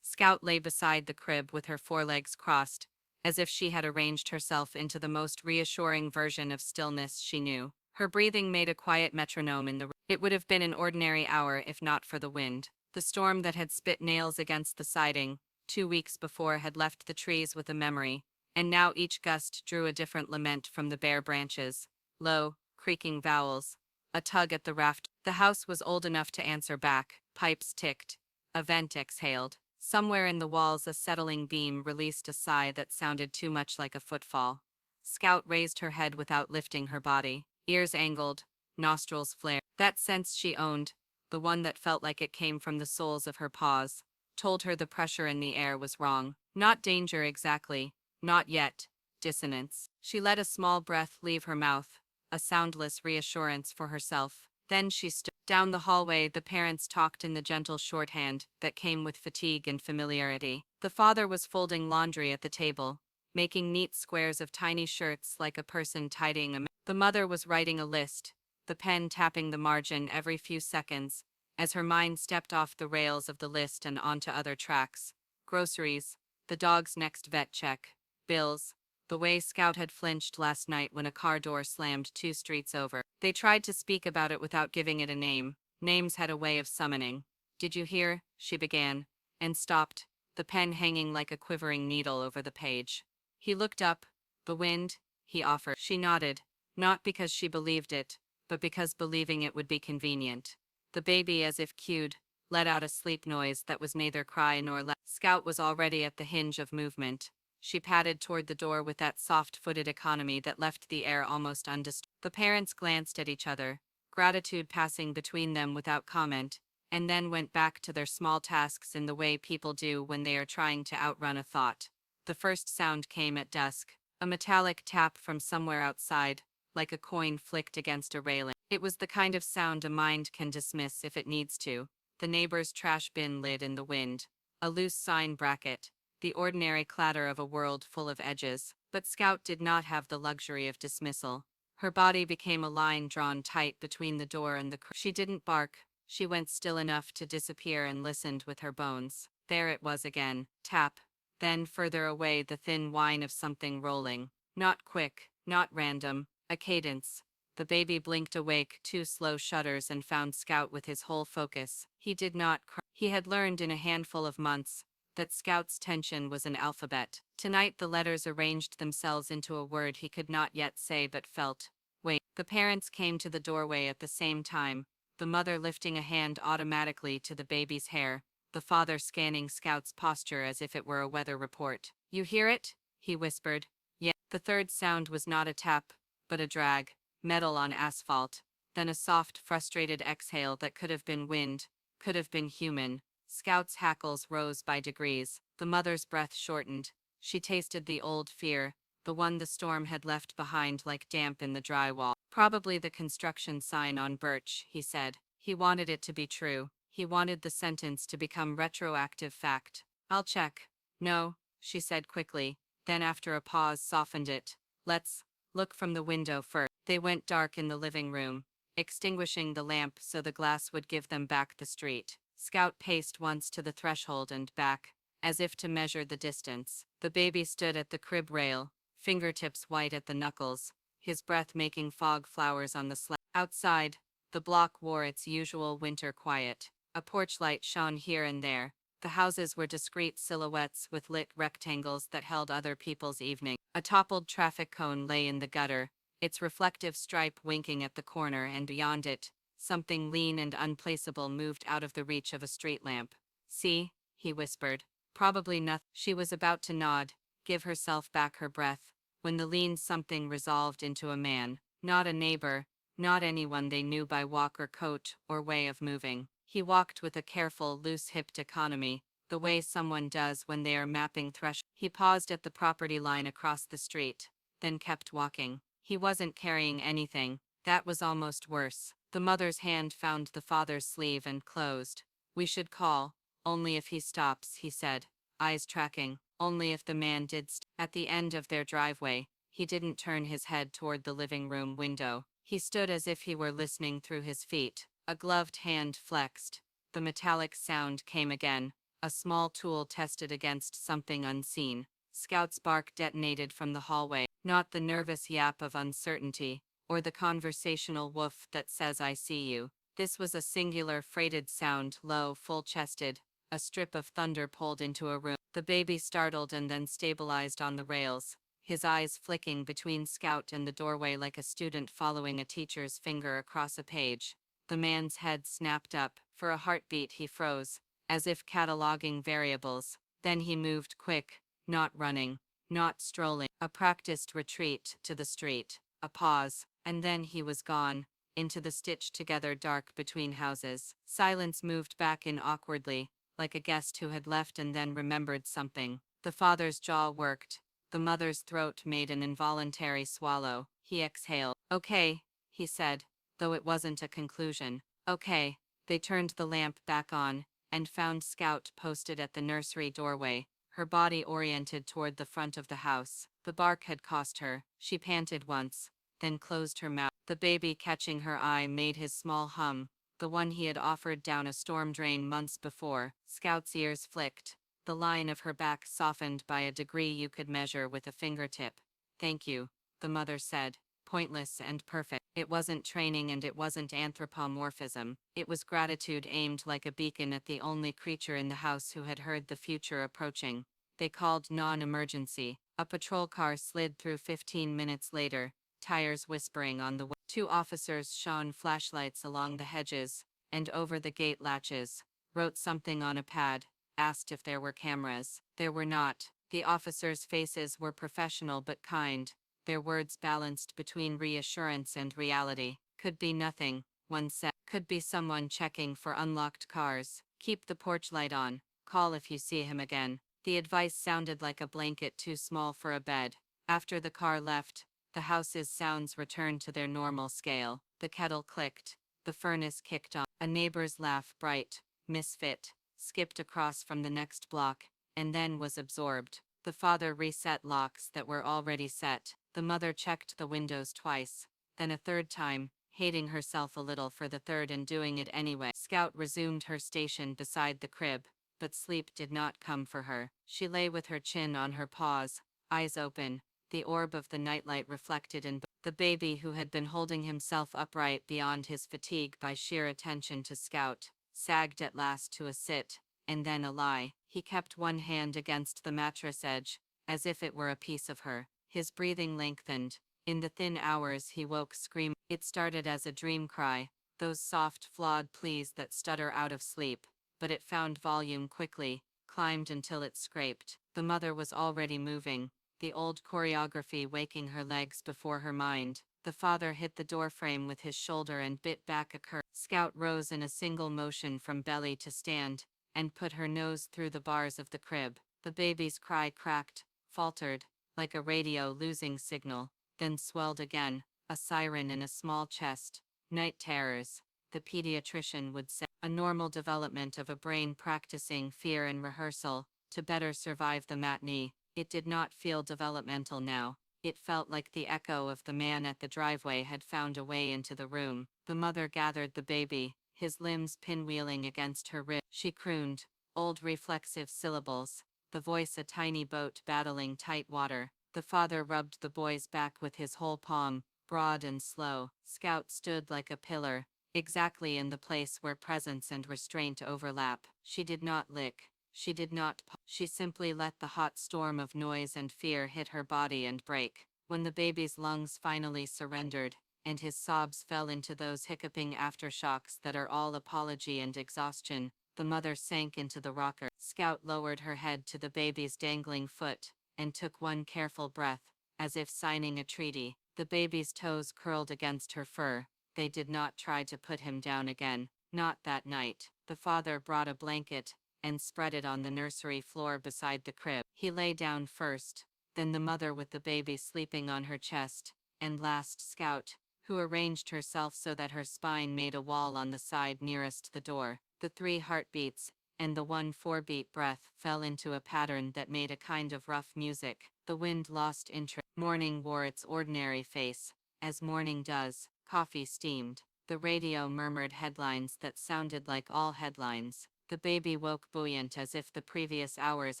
Speaker 1: Scout lay beside the crib with her forelegs crossed, as if she had arranged herself into the most reassuring version of stillness she knew. Her breathing made a quiet metronome in the room. It would have been an ordinary hour if not for the wind. The storm that had spit nails against the siding 2 weeks before had left the trees with a memory, and now each gust drew a different lament from the bare branches. Low, creaking vowels, a tug at the raft. The house was old enough to answer back. Pipes ticked. A vent exhaled. Somewhere in the walls a settling beam released a sigh that sounded too much like a footfall. Scout raised her head without lifting her body, ears angled, nostrils flared. That sense she owned, the one that felt like it came from the soles of her paws, told her the pressure in the air was wrong. Not danger exactly, not yet. Dissonance. She let a small breath leave her mouth, a soundless reassurance for herself. Then she stood. Down the hallway the parents talked in the gentle shorthand that came with fatigue and familiarity. The father was folding laundry at the table, making neat squares of tiny shirts like a person tidying a map. The mother was writing a list, the pen tapping the margin every few seconds, as her mind stepped off the rails of the list and onto other tracks. Groceries, the dog's next vet check, bills, the way Scout had flinched last night when a car door slammed 2 streets over. They tried to speak about it without giving it a name. Names had a way of summoning. "Did you hear?" she began, and stopped, the pen hanging like a quivering needle over the page. He looked up. "The wind," he offered. She nodded, not because she believed it, but because believing it would be convenient. The baby, as if cued, let out a sleep noise that was neither cry nor laugh. Scout was already at the hinge of movement. She padded toward the door with that soft-footed economy that left the air almost undisturbed. The parents glanced at each other, gratitude passing between them without comment, and then went back to their small tasks in the way people do when they are trying to outrun a thought. The first sound came at dusk, a metallic tap from somewhere outside, like a coin flicked against a railing. It was the kind of sound a mind can dismiss if it needs to. The neighbor's trash bin lid in the wind, a loose sign bracket, the ordinary clatter of a world full of edges. But Scout did not have the luxury of dismissal. Her body became a line drawn tight between the door and the She didn't bark. She went still enough to disappear and listened with her bones. There it was again. Tap. Then further away the thin whine of something rolling. Not quick, not random. A cadence. The baby blinked awake 2 slow shudders and found Scout with his whole focus. He did not cry. He had learned in a handful of months that Scout's tension was an alphabet. Tonight the letters arranged themselves into a word he could not yet say but felt. Wait. The parents came to the doorway at the same time, the mother lifting a hand automatically to the baby's hair, the father scanning Scout's posture as if it were a weather report. "You hear it?" he whispered. "Yeah." The third sound was not a tap, but a drag, metal on asphalt, then a soft, frustrated exhale that could have been wind, could have been human. Scout's hackles rose by degrees. The mother's breath shortened. She tasted the old fear, the one the storm had left behind like damp in the dry wall. "Probably the construction sign on Birch," he said. He wanted it to be true. He wanted the sentence to become retroactive fact. "I'll check." "No," she said quickly, then after a pause softened it. "Let's look from the window first." They went dark in the living room, extinguishing the lamp so the glass would give them back the street. Scout paced once to the threshold and back, as if to measure the distance. The baby stood at the crib rail, fingertips white at the knuckles,
Speaker 2: his breath making fog flowers on the slab. Outside, the block wore its usual winter quiet. A porch light shone here and there. The houses were discrete silhouettes with lit rectangles that held other people's evening. A toppled traffic cone lay in the gutter, its reflective stripe winking at the corner, and beyond it, something lean and unplaceable moved out of the reach of a street lamp. "See?" he whispered. "Probably nothing." She was about to nod, give herself back her breath, when the lean something resolved into a man, not a neighbor, not anyone they knew by walk or coat or way of moving. He walked with a careful, loose-hipped economy, the way someone does when they are mapping thresholds. He paused at the property line across the street, then kept walking. He wasn't carrying anything. That was almost worse. The mother's hand found the father's sleeve and closed. "We should call, only if he stops," he said, eyes tracking. Only if the man did. At the end of their driveway, he didn't turn his head toward the living room window. He stood as if he were listening through his feet. A gloved hand flexed. The metallic sound came again. A small tool tested against something unseen. Scout's bark detonated from the hallway. Not the nervous yap of uncertainty, or the conversational woof that says "I see you." This was a singular freighted sound, low, full-chested. A strip of thunder pulled into a room. The baby startled and then stabilized on the rails, his eyes flicking between Scout and the doorway like a student following a teacher's finger across a page. The man's head snapped up. For a heartbeat he froze, as if cataloging variables. Then he moved quick, not running, not strolling. A practiced retreat to the street. A pause, and then he was gone, into the stitched-together dark between houses. Silence moved back in awkwardly, like a guest who had left and then remembered something. The father's jaw worked. The mother's throat made an involuntary swallow. He exhaled. "Okay," he said, though it wasn't a conclusion. "Okay." They turned the lamp back on, and found Scout posted at the nursery doorway, her body oriented toward the front of the house. The bark had cost her. She panted once, then closed her mouth. The baby catching her eye made his small hum, the one he had offered down a storm drain months before. Scout's ears flicked. The line of her back softened by a degree you could measure with a fingertip. "Thank you," the mother said, pointless and perfect. It wasn't training and it wasn't anthropomorphism. It was gratitude aimed like a beacon at the only creature in the house who had heard the future approaching. They called non-emergency. A patrol car slid through 15 minutes later, tires whispering on the way. Two officers shone flashlights along the hedges and over the gate latches, wrote something on a pad, asked if there were cameras. There were not. The officers' faces were professional but kind, their words balanced between reassurance and reality. "Could be nothing," one said. "Could be someone checking for unlocked cars. Keep the porch light on. Call if you see him again." The advice sounded like a blanket too small for a bed. After the car left, the house's sounds returned to their normal scale. The kettle clicked. The furnace kicked on. A neighbor's laugh, bright, misfit, skipped across from the next block, and then was absorbed. The father reset locks that were already set. The mother checked the windows twice, then a third time, hating herself a little for the third and doing it anyway. Scout resumed her station beside the crib, but sleep did not come for her. She lay with her chin on her paws, eyes open, the orb of the nightlight reflected in the baby, who had been holding himself upright beyond his fatigue by sheer attention to Scout, sagged at last to a sit, and then a lie. He kept one hand against the mattress edge, as if it were a piece of her. His breathing lengthened. In the thin hours he woke screaming. It started as a dream cry, those soft, flawed pleas that stutter out of sleep, but it found volume quickly, climbed until it scraped. The mother was already moving, the old choreography waking her legs before her mind. The father hit the doorframe with his shoulder and bit back a curve. Scout rose in a single motion from belly to stand, and put her nose through the bars of the crib. The baby's cry cracked, faltered, like a radio losing signal, then swelled again, a siren in a small chest. Night terrors, the pediatrician would say. A normal development of a brain practicing fear and rehearsal, to better survive the matinee. It did not feel developmental now. It felt like the echo of the man at the driveway had found a way into the room. The mother gathered the baby, his limbs pinwheeling against her rib. She crooned, old reflexive syllables, the voice a tiny boat battling tight water. The father rubbed the boy's back with his whole palm, broad and slow. Scout stood like a pillar, exactly in the place where presence and restraint overlap. She did not lick. She did not. She simply let the hot storm of noise and fear hit her body and break. When the baby's lungs finally surrendered, and his sobs fell into those hiccuping aftershocks that are all apology and exhaustion, the mother sank into the rocker. Scout lowered her head to the baby's dangling foot, and took one careful breath, as if signing a treaty. The baby's toes curled against her fur. They did not try to put him down again, not that night. The father brought a blanket, and spread it on the nursery floor beside the crib. He lay down first, then the mother with the baby sleeping on her chest, and last Scout, who arranged herself so that her spine made a wall on the side nearest the door. The 3 heartbeats, and the 1 4-beat breath fell into a pattern that made a kind of rough music. The wind lost interest. Morning wore its ordinary face, as morning does. Coffee steamed. The radio murmured headlines that sounded like all headlines. The baby woke buoyant as if the previous hours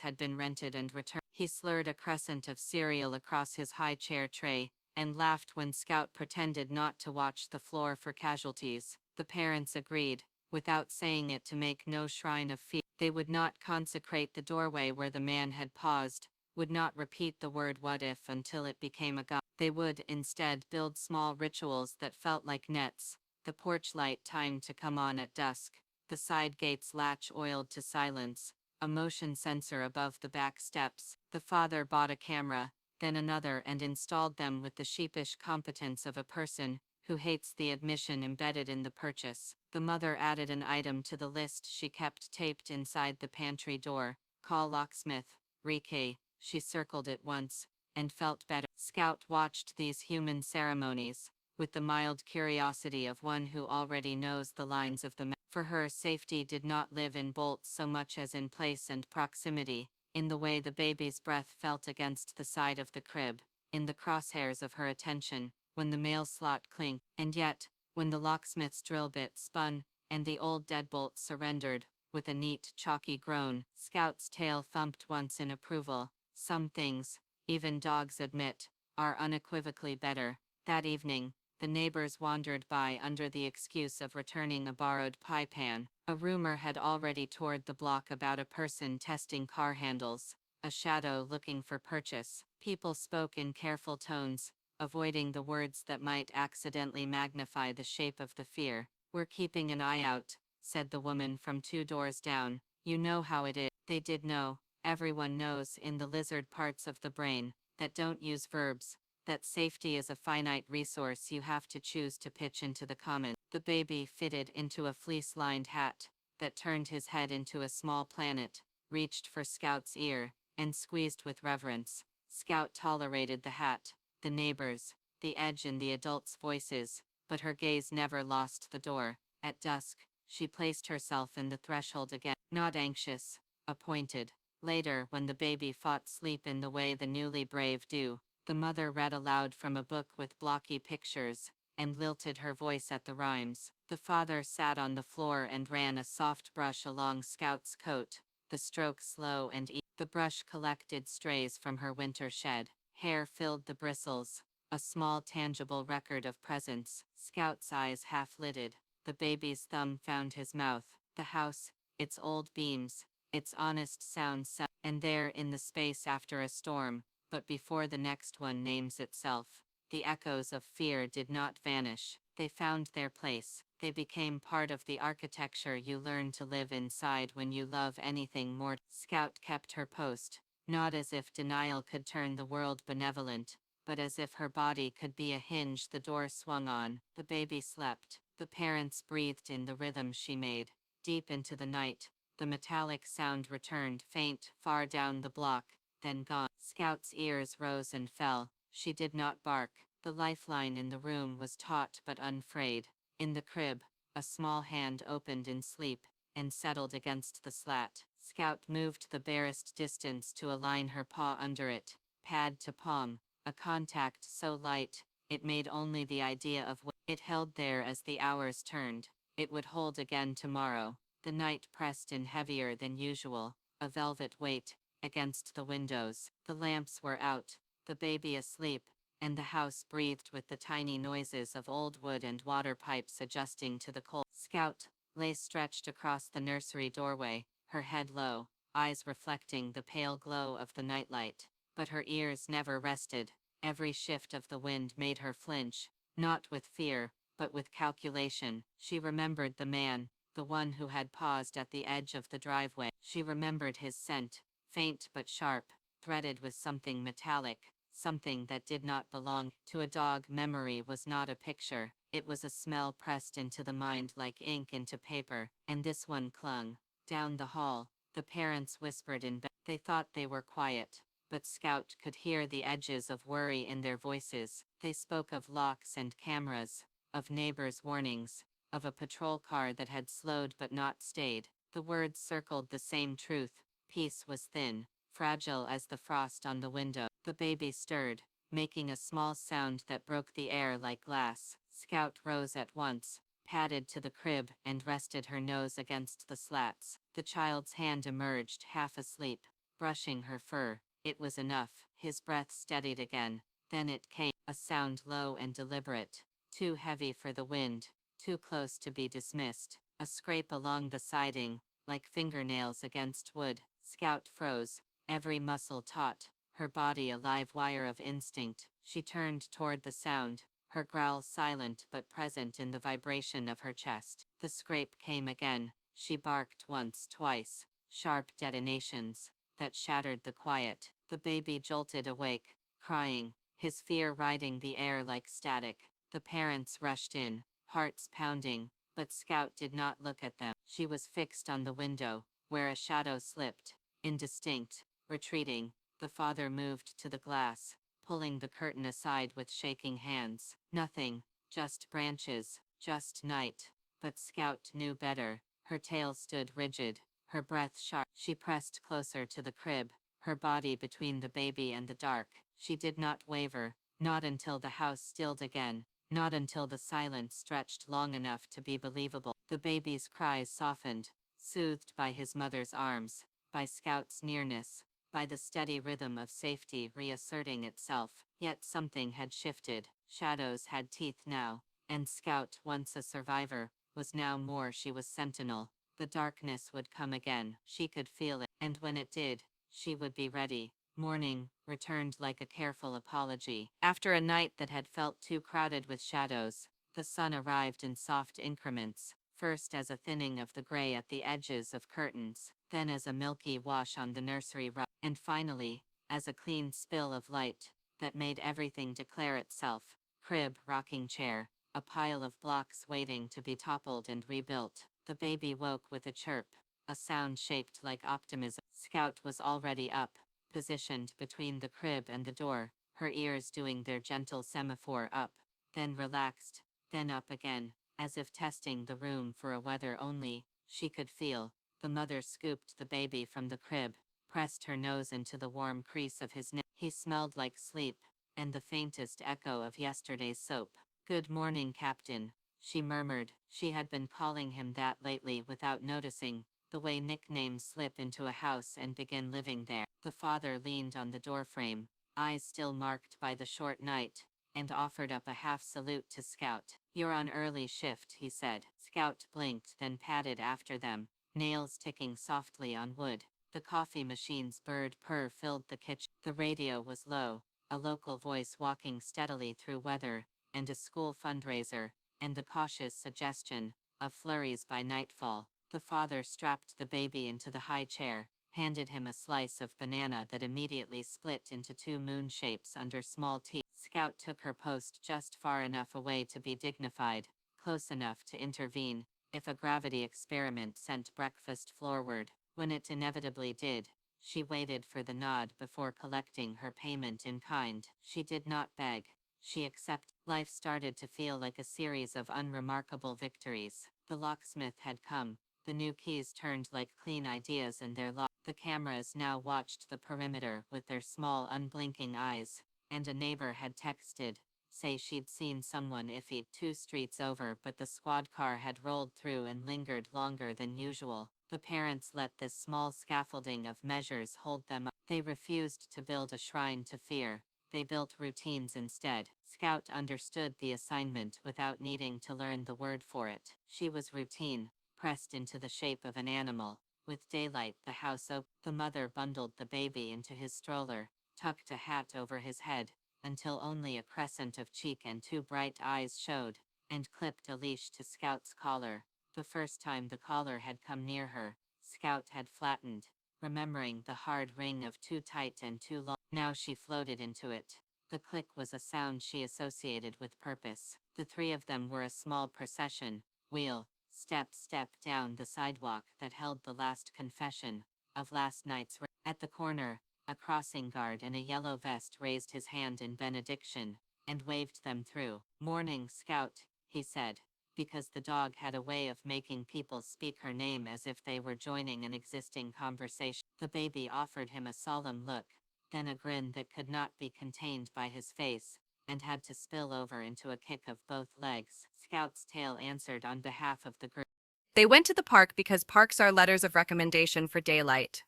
Speaker 2: had been rented and returned. He slurred a crescent of cereal across his high chair tray, and laughed when Scout pretended not to watch the floor for casualties. The parents agreed, without saying it, to make no shrine of fear. They would not consecrate the doorway where the man had paused, would not repeat the word what if until it became a god. They would instead build small rituals that felt like nets, the porch light timed to come on at dusk, the side gate's latch oiled to silence, a motion sensor above the back steps. The father bought a camera, then another, and installed them with the sheepish competence of a person who hates the admission embedded in the purchase. The mother added an item to the list she kept taped inside the pantry door: call locksmith, Rike. She circled it once, and felt better. Scout watched these human ceremonies with the mild curiosity of one who already knows the lines of the map. For her, safety did not live in bolts so much as in place and proximity, in the way the baby's breath felt against the side of the crib, in the crosshairs of her attention, when the mail slot clinked. And yet, when the locksmith's drill bit spun, and the old deadbolt surrendered, with a neat, chalky groan, Scout's tail thumped once in approval. Some things, even dogs admit, are unequivocally better. That evening, the neighbors wandered by under the excuse of returning a borrowed pie pan. A rumor had already toured the block about a person testing car handles, a shadow looking for purchase. People spoke in careful tones, avoiding the words that might accidentally magnify the shape of the fear. "We're keeping an eye out," said the woman from 2 doors down. "You know how it is." They did know. Everyone knows in the lizard parts of the brain that don't use verbs, that safety is a finite resource you have to choose to pitch into the common. The baby fitted into a fleece-lined hat that turned his head into a small planet, reached for Scout's ear, and squeezed with reverence. Scout tolerated the hat, the neighbors, the edge in the adults' voices, but her gaze never lost the door. At dusk, she placed herself in the threshold again, not anxious, appointed. Later, when the baby fought sleep in the way the newly brave do, the mother read aloud from a book with blocky pictures, and lilted her voice at the rhymes. The father sat on the floor and ran a soft brush along Scout's coat, the stroke slow and easy. The brush collected strays from her winter shed. Hair filled the bristles, a small tangible record of presence. Scout's eyes half-lidded. The baby's thumb found his mouth. The house, its old beams, its honest sound, and there in the space after a storm, but before the next one names itself, the echoes of fear did not vanish. They found their place. They became part of the architecture you learn to live inside when you love anything more. Scout kept her post, not as if denial could turn the world benevolent, but as if her body could be a hinge the door swung on. The baby slept. The parents breathed in the rhythm she made. Deep into the night, the metallic sound returned, faint, far down the block, then gone. Scout's ears rose and fell. She did not bark. The lifeline in the room was taut but unfrayed. In the crib, a small hand opened in sleep, and settled against the slat. Scout moved the barest distance to align her paw under it, pad to palm, a contact so light, it made only the idea of what it held there as the hours turned. It would hold again tomorrow. The night pressed in heavier than usual, a velvet weight, against the windows. The lamps were out, the baby asleep, and the house breathed with the tiny noises of old wood and water pipes adjusting to the cold. Scout lay stretched across the nursery doorway, her head low, eyes reflecting the pale glow of the nightlight. But her ears never rested. Every shift of the wind made her flinch, not with fear, but with calculation. She remembered the man, the one who had paused at the edge of the driveway. She remembered his scent, faint but sharp, threaded with something metallic, something that did not belong to a dog. Memory was not a picture, it was a smell pressed into the mind like ink into paper, and this one clung. Down the hall, the parents whispered in bed. They thought they were quiet, but Scout could hear the edges of worry in their voices. They spoke of locks and cameras, of neighbors' warnings, of a patrol car that had slowed but not stayed. The words circled the same truth. Peace was thin, fragile as the frost on the window. The baby stirred, making a small sound that broke the air like glass. Scout rose at once, padded to the crib, and rested her nose against the slats. The child's hand emerged, half asleep, brushing her fur. It was enough. His breath steadied again. Then it came, a sound low and deliberate, too heavy for the wind, too close to be dismissed. A scrape along the siding, like fingernails against wood. Scout froze, every muscle taut, her body a live wire of instinct. She turned toward the sound, her growl silent but present in the vibration of her chest. The scrape came again. She barked once, twice, sharp detonations that shattered the quiet. The baby jolted awake, crying, his fear riding the air like static. The parents rushed in, hearts pounding, but Scout did not look at them. She was fixed on the window, where a shadow slipped, indistinct, retreating. The father moved to the glass, pulling the curtain aside with shaking hands. Nothing, just branches, just night. But Scout knew better. Her tail stood rigid, her breath sharp. She pressed closer to the crib, her body between the baby and the dark. She did not waver, not until the house stilled again, not until the silence stretched long enough to be believable. The baby's cries softened, soothed by his mother's arms, by Scout's nearness, by the steady rhythm of safety reasserting itself. Yet something had shifted. Shadows had teeth now, and Scout, once a survivor, was now more. She was sentinel. The darkness would come again. She could feel it, and when it did, she would be ready. Morning returned like a careful apology. After a night that had felt too crowded with shadows, the sun arrived in soft increments, first as a thinning of the gray at the edges of curtains, then as a milky wash on the nursery rug, and finally, as a clean spill of light that made everything declare itself. Crib, rocking chair, a pile of blocks waiting to be toppled and rebuilt. The baby woke with a chirp, a sound shaped like optimism. Scout was already up, positioned between the crib and the door, her ears doing their gentle semaphore up, then relaxed, then up again, as if testing the room for a weather only. She could feel. The mother scooped the baby from the crib, pressed her nose into the warm crease of his neck. He smelled like sleep, and the faintest echo of yesterday's soap. "Good morning, Captain," she murmured. She had been calling him that lately without noticing, the way nicknames slip into a house and begin living there. The father leaned on the doorframe, eyes still marked by the short night, and offered up a half salute to Scout. "You're on early shift," he said. Scout blinked, then padded after them, nails ticking softly on wood. The coffee machine's bird purr filled the kitchen. The radio was low, a local voice walking steadily through weather, and a school fundraiser, and the cautious suggestion of flurries by nightfall. The father strapped the baby into the high chair, handed him a slice of banana that immediately split into two moon shapes under small teeth. Scout took her post just far enough away to be dignified, close enough to intervene if a gravity experiment sent breakfast floorward. When it inevitably did, she waited for the nod before collecting her payment in kind. She did not beg. She accepted. Life started to feel like a series of unremarkable victories. The locksmith had come. The new keys turned like clean ideas in their lock. The cameras now watched the perimeter with their small unblinking eyes, and a neighbor had texted, say she'd seen someone iffy 2 streets over, but the squad car had rolled through and lingered longer than usual. The parents let this small scaffolding of measures hold them up. They refused to build a shrine to fear. they built routines instead. Scout understood the assignment without needing to learn the word for it. She was routine, pressed into the shape of an animal. With daylight, the house opened. The mother bundled the baby into his stroller, tucked a hat over his head, until only a crescent of cheek and two bright eyes showed, and clipped a leash to Scout's collar. The first time the collar had come near her, Scout had flattened, remembering the hard ring of too tight and too long. Now she floated into it. The click was a sound she associated with purpose. The three of them were a small procession, wheel, step down the sidewalk that held the last confession of last night's. At the corner, a crossing guard in a yellow vest raised his hand in benediction and waved them through. "Morning, Scout," he said, because the dog had a way of making people speak her name as if they were joining an existing conversation. The baby offered him a solemn look, then a grin that could not be contained by his face, and had to spill over into a kick of both legs. Scout's tail answered on behalf of the group.
Speaker 1: They went to the park because parks are letters of recommendation for daylight,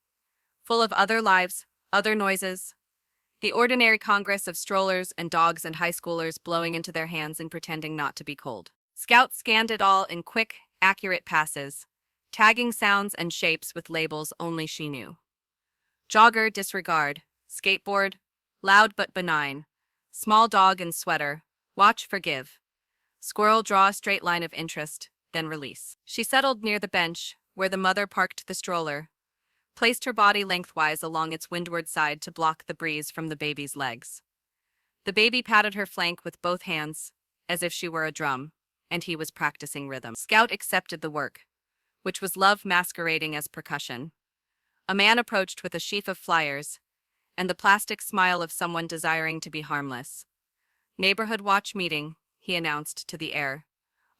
Speaker 1: full of other lives, other noises. The ordinary congress of strollers and dogs and high schoolers blowing into their hands and pretending not to be cold. Scout scanned it all in quick, accurate passes, tagging sounds and shapes with labels only she knew. Jogger, disregard. Skateboard, loud but benign. Small dog in sweater, watch, forgive. Squirrel, draw a straight line of interest, then release. She settled near the bench, where the mother parked the stroller, placed her body lengthwise along its windward side to block the breeze from the baby's legs. The baby patted her flank with both hands, as if she were a drum, and he was practicing rhythm. Scout accepted the work, which was love masquerading as percussion. A man approached with a sheaf of flyers, and the plastic smile of someone desiring to be harmless. "Neighborhood watch meeting," he announced to the air,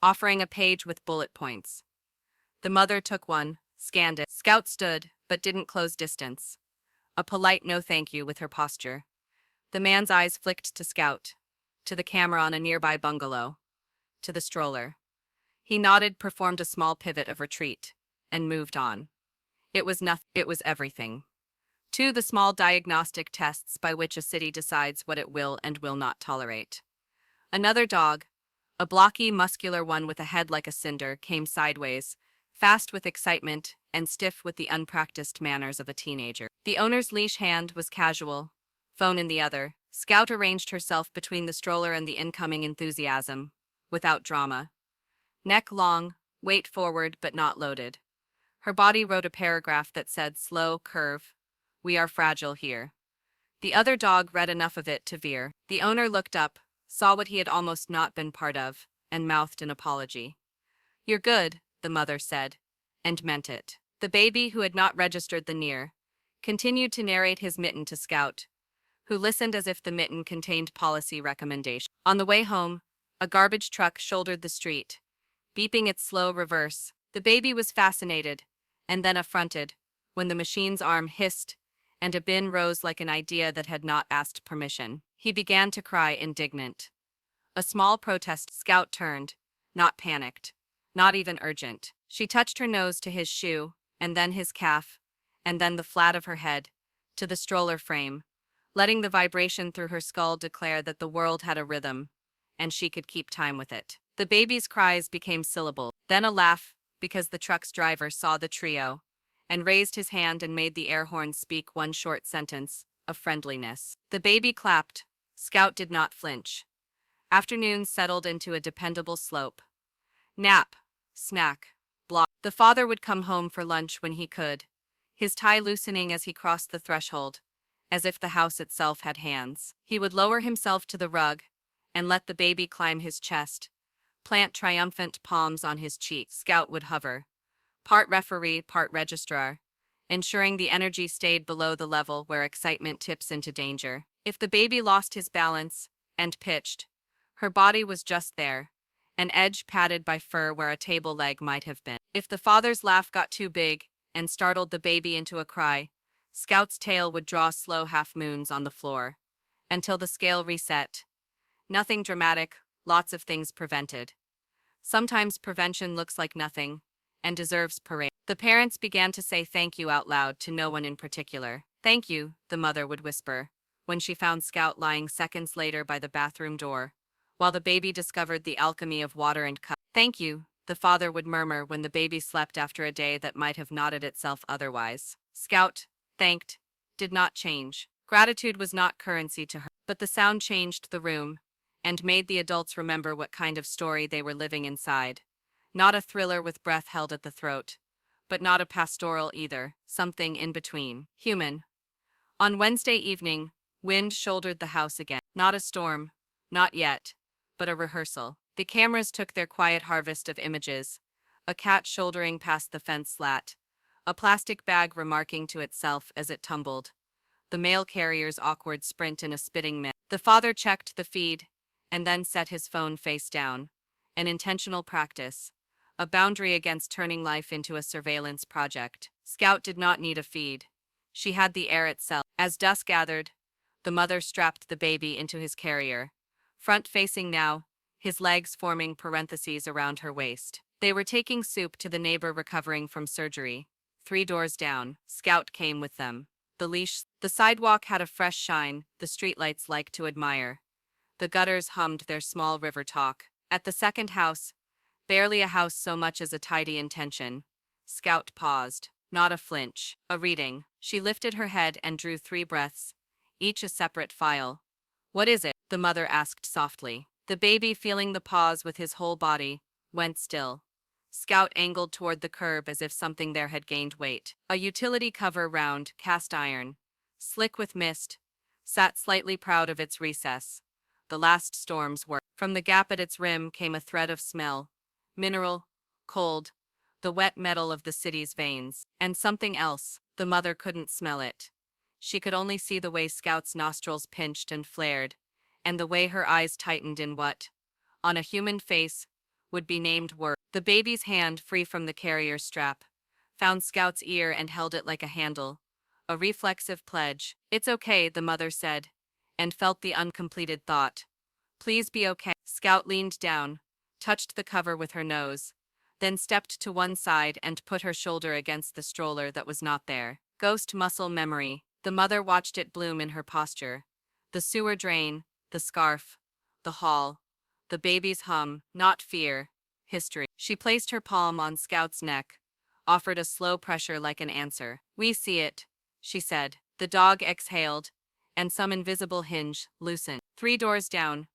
Speaker 1: offering a page with bullet points. The mother took one, scanned it. Scout stood, but didn't close distance. A polite no thank you with her posture. The man's eyes flicked to Scout, to the camera on a nearby bungalow, to the stroller. He nodded, performed a small pivot of retreat, and moved on. It was nothing, it was everything. To the small diagnostic tests by which a city decides what it will and will not tolerate. Another dog, a blocky, muscular one with a head like a cinder, came sideways, fast with excitement and stiff with the unpracticed manners of a teenager. The owner's leash hand was casual, phone in the other. Scout arranged herself between the stroller and the incoming enthusiasm, without drama. Neck long, weight forward but not loaded. Her body wrote a paragraph that said, "Slow curve. We are fragile here." The other dog read enough of it to veer. The owner looked up, saw what he had almost not been part of, and mouthed an apology. "You're good," the mother said, and meant it. The baby, who had not registered the near, continued to narrate his mitten to Scout, who listened as if the mitten contained policy recommendations. On the way home, a garbage truck shouldered the street, beeping its slow reverse. The baby was fascinated, and then affronted, when the machine's arm hissed, and a bin rose like an idea that had not asked permission. He began to cry, indignant. A small protest. Scout turned, not panicked, not even urgent. She touched her nose to his shoe, and then his calf, and then the flat of her head, to the stroller frame, letting the vibration through her skull declare that the world had a rhythm, and she could keep time with it. The baby's cries became syllables, then a laugh, because the truck's driver saw the trio, and raised his hand and made the air horn speak one short sentence of friendliness. The baby clapped. Scout did not flinch. Afternoons settled into a dependable slope. Nap, snack, block. The father would come home for lunch when he could, his tie loosening as he crossed the threshold, as if the house itself had hands. He would lower himself to the rug and let the baby climb his chest, plant triumphant palms on his cheeks. Scout would hover, part referee, part registrar, ensuring the energy stayed below the level where excitement tips into danger. If the baby lost his balance and pitched, her body was just there, an edge padded by fur where a table leg might have been. If the father's laugh got too big and startled the baby into a cry, Scout's tail would draw slow half moons on the floor, until the scale reset. Nothing dramatic, lots of things prevented. Sometimes prevention looks like nothing, and deserves parade. The parents began to say thank you out loud to no one in particular. "Thank you," the mother would whisper, when she found Scout lying seconds later by the bathroom door, while the baby discovered the alchemy of water and cup. "Thank you," the father would murmur when the baby slept after a day that might have nodded itself otherwise. Scout, thanked, did not change. Gratitude was not currency to her, but the sound changed the room and made the adults remember what kind of story they were living inside. Not a thriller with breath held at the throat, but not a pastoral either, something in between. Human. On Wednesday evening, wind shouldered the house again. Not a storm, not yet, but a rehearsal. The cameras took their quiet harvest of images, a cat shouldering past the fence slat, a plastic bag remarking to itself as it tumbled, the mail carrier's awkward sprint in a spitting mist. The father checked the feed, and then set his phone face down. An intentional practice, a boundary against turning life into a surveillance project. Scout did not need a feed. She had the air itself. As dusk gathered, the mother strapped the baby into his carrier, front-facing now, his legs forming parentheses around her waist. They were taking Soup to the neighbor recovering from surgery. 3 doors down, Scout came with them. The sidewalk had a fresh shine the streetlights liked to admire. The gutters hummed their small river talk. At the second house, barely a house so much as a tidy intention, Scout paused. Not a flinch, a reading. She lifted her head and drew 3 breaths, each a separate file. "What is it?" the mother asked softly. The baby, feeling the pause with his whole body, went still. Scout angled toward the curb as if something there had gained weight. A utility cover, round, cast iron, slick with mist, sat slightly proud of its recess. The last storms were. From the gap at its rim came a thread of smell, mineral, cold, the wet metal of the city's veins. And something else. The mother couldn't smell it. She could only see the way Scout's nostrils pinched and flared, and the way her eyes tightened in what, on a human face, would be named word. The baby's hand, free from the carrier strap, found Scout's ear and held it like a handle, a reflexive pledge. "It's okay," the mother said, and felt the uncompleted thought. "Please be okay." Scout leaned down, touched the cover with her nose, then stepped to one side and put her shoulder against the stroller that was not there. Ghost muscle memory. The mother watched it bloom in her posture. The sewer drain, the scarf, the hall, the baby's hum, not fear, history. She placed her palm on Scout's neck, offered a slow pressure like an answer. "We see it," she said. The dog exhaled, and some invisible hinge loosened. 3 doors down,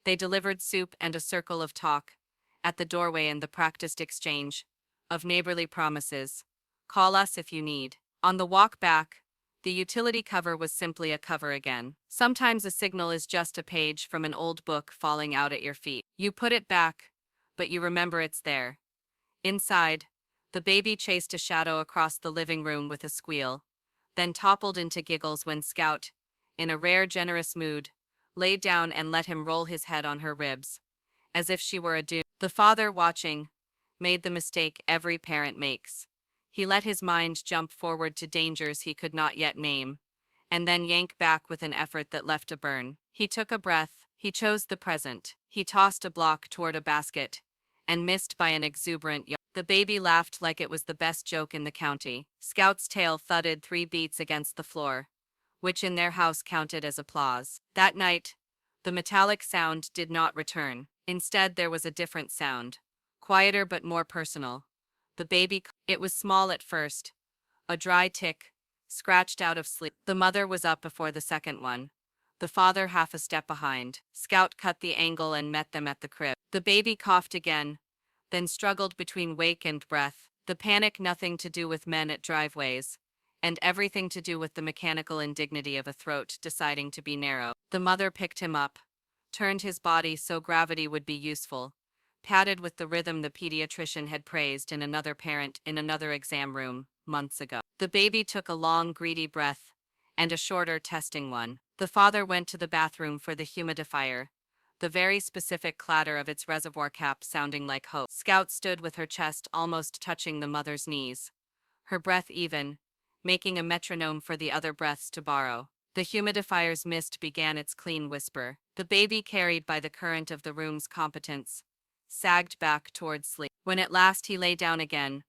Speaker 1: they delivered Soup and a circle of talk. At the doorway, and the practiced exchange of neighborly promises. "Call us if you need." On the walk back, the utility cover was simply a cover again. Sometimes a signal is just a page from an old book falling out at your feet. You put it back, but you remember it's there. Inside, the baby chased a shadow across the living room with a squeal, then toppled into giggles when Scout, in a rare generous mood, laid down and let him roll his head on her ribs, as if she were a doom. The father, watching, made the mistake every parent makes. He let his mind jump forward to dangers he could not yet name, and then yank back with an effort that left a burn. He took a breath, he chose the present. He tossed a block toward a basket, and missed by an exuberant yard. The baby laughed like it was the best joke in the county. Scout's tail thudded 3 beats against the floor, which in their house counted as applause. That night, the metallic sound did not return. Instead, there was a different sound, quieter but more personal. The baby, it was small at first, a dry tick, scratched out of sleep. The mother was up before the second one, the father half a step behind. Scout cut the angle and met them at the crib. The baby coughed again, then struggled between wake and breath. The panic nothing to do with men at driveways, and everything to do with the mechanical indignity of a throat deciding to be narrow. The mother picked him up, turned his body so gravity would be useful, padded with the rhythm the pediatrician had praised in another parent in another exam room months ago. The baby took a long, greedy breath, and a shorter, testing one. The father went to the bathroom for the humidifier, the very specific clatter of its reservoir cap sounding like hope. Scout stood with her chest almost touching the mother's knees, her breath even, making a metronome for the other breaths to borrow. The humidifier's mist began its clean whisper. The baby, carried by the current of the room's competence, sagged back toward sleep. When at last he lay down again,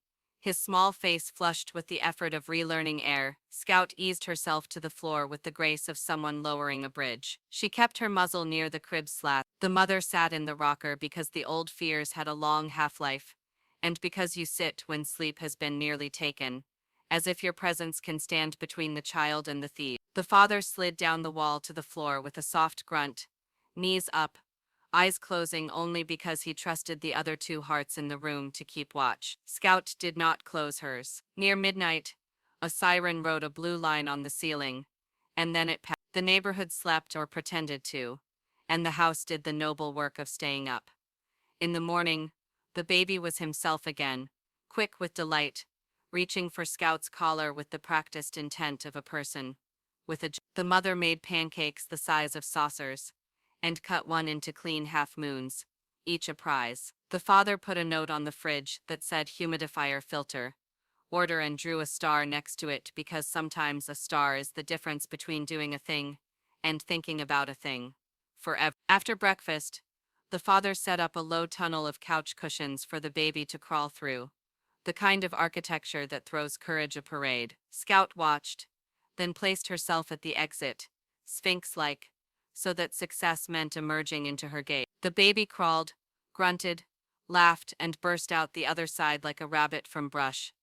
Speaker 1: His small face flushed with the effort of relearning air. Scout eased herself to the floor with the grace of someone lowering a bridge. She kept her muzzle near the crib slat. The mother sat in the rocker because the old fears had a long half-life, and because you sit when sleep has been nearly taken, as if your presence can stand between the child and the thief. The father slid down the wall to the floor with a soft grunt, knees up, eyes closing only because he trusted the other two hearts in the room to keep watch. Scout did not close hers. Near midnight, a siren wrote a blue line on the ceiling, and then it passed. The neighborhood slept or pretended to, and the house did the noble work of staying up. In the morning, the baby was himself again, quick with delight, reaching for Scout's collar with the practiced intent of a person. The mother made pancakes the size of saucers, and cut one into clean half moons, each a prize. The father put a note on the fridge that said humidifier filter, order, and drew a star next to it because sometimes a star is the difference between doing a thing and thinking about a thing. Forever. After breakfast, the father set up a low tunnel of couch cushions for the baby to crawl through, the kind of architecture that throws courage a parade. Scout watched, then placed herself at the exit, sphinx-like, so that success meant emerging into her gaze. The baby crawled, grunted, laughed, and burst out the other side like a rabbit from brush,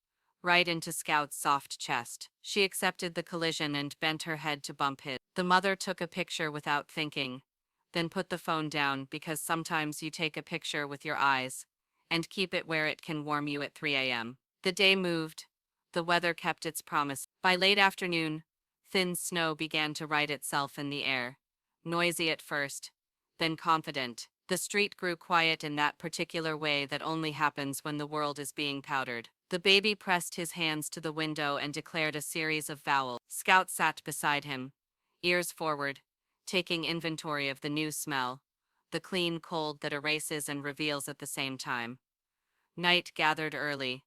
Speaker 1: right into Scout's soft chest. She accepted the collision and bent her head to bump his. The mother took a picture without thinking, then put the phone down because sometimes you take a picture with your eyes and keep it where it can warm you at 3 a.m. The day moved. The weather kept its promise. By late afternoon, thin snow began to right itself in the air, noisy at first, then confident. The street grew quiet in that particular way that only happens when the world is being powdered. The baby pressed his hands to the window and declared a series of vowels. Scout sat beside him, ears forward, taking inventory of the new smell, the clean cold that erases and reveals at the same time. Night gathered early,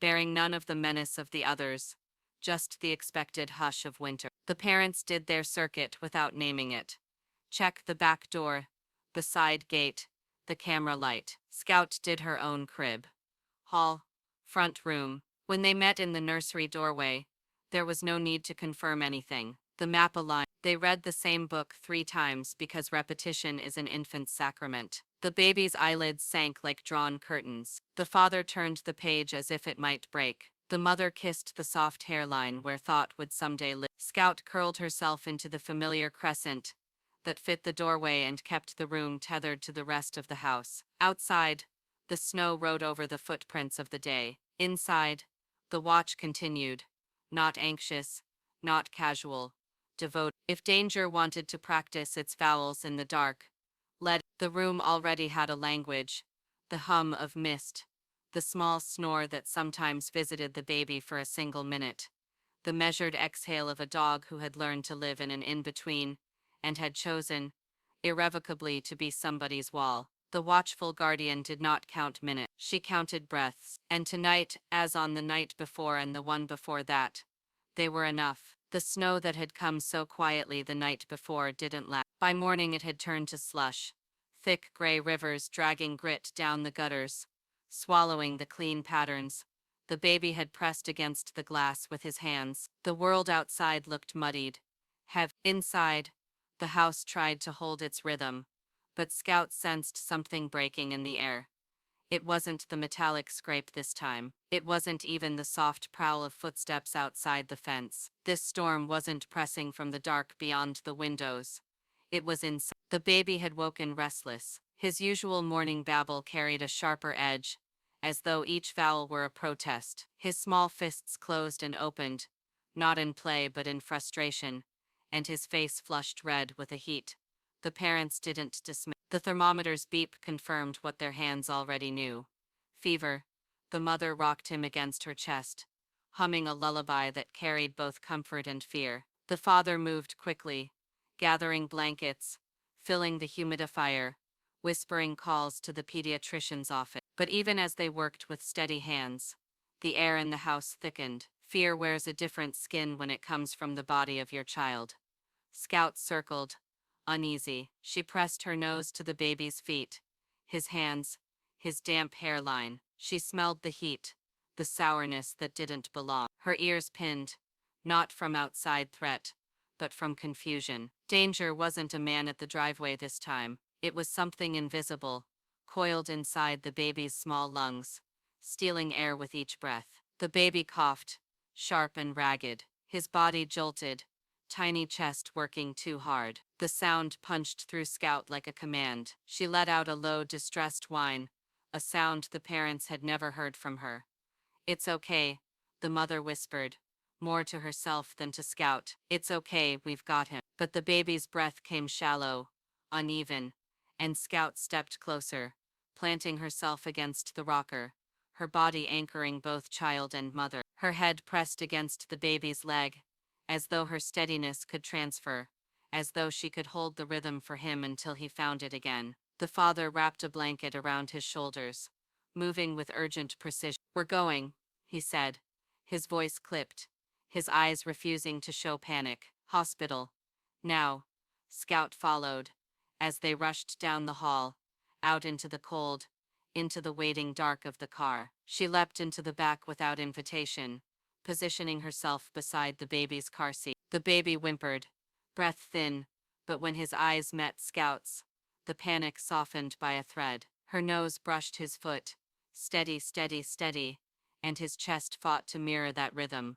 Speaker 1: bearing none of the menace of the others, just the expected hush of winter. The parents did their circuit without naming it. Check the back door, the side gate, the camera light. Scout did her own crib, hall, front room. When they met in the nursery doorway, there was no need to confirm anything. The map aligned. They read the same book 3 times because repetition is an infant's sacrament. The baby's eyelids sank like drawn curtains. The father turned the page as if it might break. The mother kissed the soft hairline where thought would someday live. Scout curled herself into the familiar crescent that fit the doorway and kept the room tethered to the rest of the house. Outside, the snow rode over the footprints of the day. Inside, the watch continued, not anxious, not casual, devoted. If danger wanted to practice its vowels in the dark, the room already had a language, the hum of mist, the small snore that sometimes visited the baby for a single minute, the measured exhale of a dog who had learned to live in an in-between and had chosen, irrevocably, to be somebody's wall. The watchful guardian did not count minutes. She counted breaths. And tonight, as on the night before and the one before that, they were enough. The snow that had come so quietly the night before didn't last. By morning it had turned to slush, thick gray rivers dragging grit down the gutters, swallowing the clean patterns. The baby had pressed against the glass with his hands. The world outside looked muddied, heavy. Inside, the house tried to hold its rhythm, but Scout sensed something breaking in the air. It wasn't the metallic scrape this time. It wasn't even the soft prowl of footsteps outside the fence. This storm wasn't pressing from the dark beyond the windows. It was inside. The baby had woken restless. His usual morning babble carried a sharper edge, as though each vowel were a protest. His small fists closed and opened, not in play but in frustration, and his face flushed red with the heat. The parents didn't dismiss. The thermometer's beep confirmed what their hands already knew. Fever. The mother rocked him against her chest, humming a lullaby that carried both comfort and fear. The father moved quickly, gathering blankets, filling the humidifier, whispering calls to the pediatrician's office. But even as they worked with steady hands, the air in the house thickened. Fear wears a different skin when it comes from the body of your child. Scout circled, uneasy. She pressed her nose to the baby's feet, his hands, his damp hairline. She smelled the heat,
Speaker 2: the sourness that didn't belong. Her ears pinned, not from outside threat, but from confusion. Danger wasn't a man at the driveway this time. It was something invisible, coiled inside the baby's small lungs, stealing air with each breath. The baby coughed, sharp and ragged. His body jolted, tiny chest working too hard. The sound punched through Scout like a command. She let out a low, distressed whine, a sound the parents had never heard from her. "It's okay," the mother whispered, more to herself than to Scout. "It's okay, we've got him." But the baby's breath came shallow, uneven, and Scout stepped closer, planting herself against the rocker, her body anchoring both child and mother. Her head pressed against the baby's leg, as though her steadiness could transfer, as though she could hold the rhythm for him until he found it again. The father wrapped a blanket around his shoulders, moving with urgent precision. "We're going," he said, his voice clipped, his eyes refusing to show panic. "Hospital. Now." Scout followed, as they rushed down the hall, out into the cold, into the waiting dark of the car. She leapt into the back without invitation, positioning herself beside the baby's car seat. The baby whimpered, breath thin, but when his eyes met Scout's, the panic softened by a thread. Her nose brushed his foot, steady, steady, steady, and his chest fought to mirror that rhythm.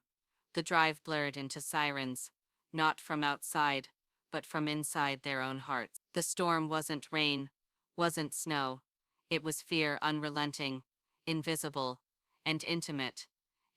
Speaker 2: The drive blurred into sirens, not from outside, but from inside their own hearts. The storm wasn't rain, wasn't snow. It was fear, unrelenting, invisible, and intimate.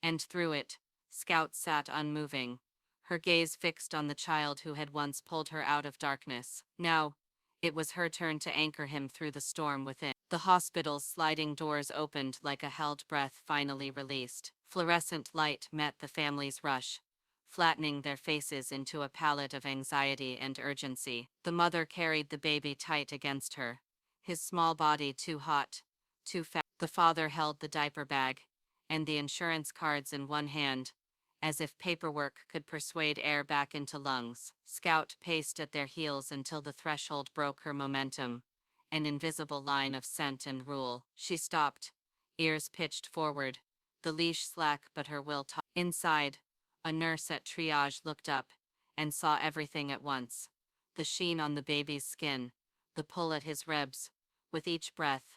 Speaker 2: And through it, Scout sat unmoving, her gaze fixed on the child who had once pulled her out of darkness. Now, it was her turn to anchor him through the storm within. The hospital's sliding doors opened like a held breath finally released. Fluorescent light met the family's rush, flattening their faces into a palette of anxiety and urgency. The mother carried the baby tight against her, his small body too hot, too fat. The father held the diaper bag and the insurance cards in one hand, as if paperwork could persuade air back into lungs. Scout paced at their heels until the threshold broke her momentum, an invisible line of scent and rule. She stopped, ears pitched forward, the leash slack but her will taut. Inside, a nurse at triage looked up and saw everything at once. The sheen on the baby's skin, the pull at his ribs, with each breath,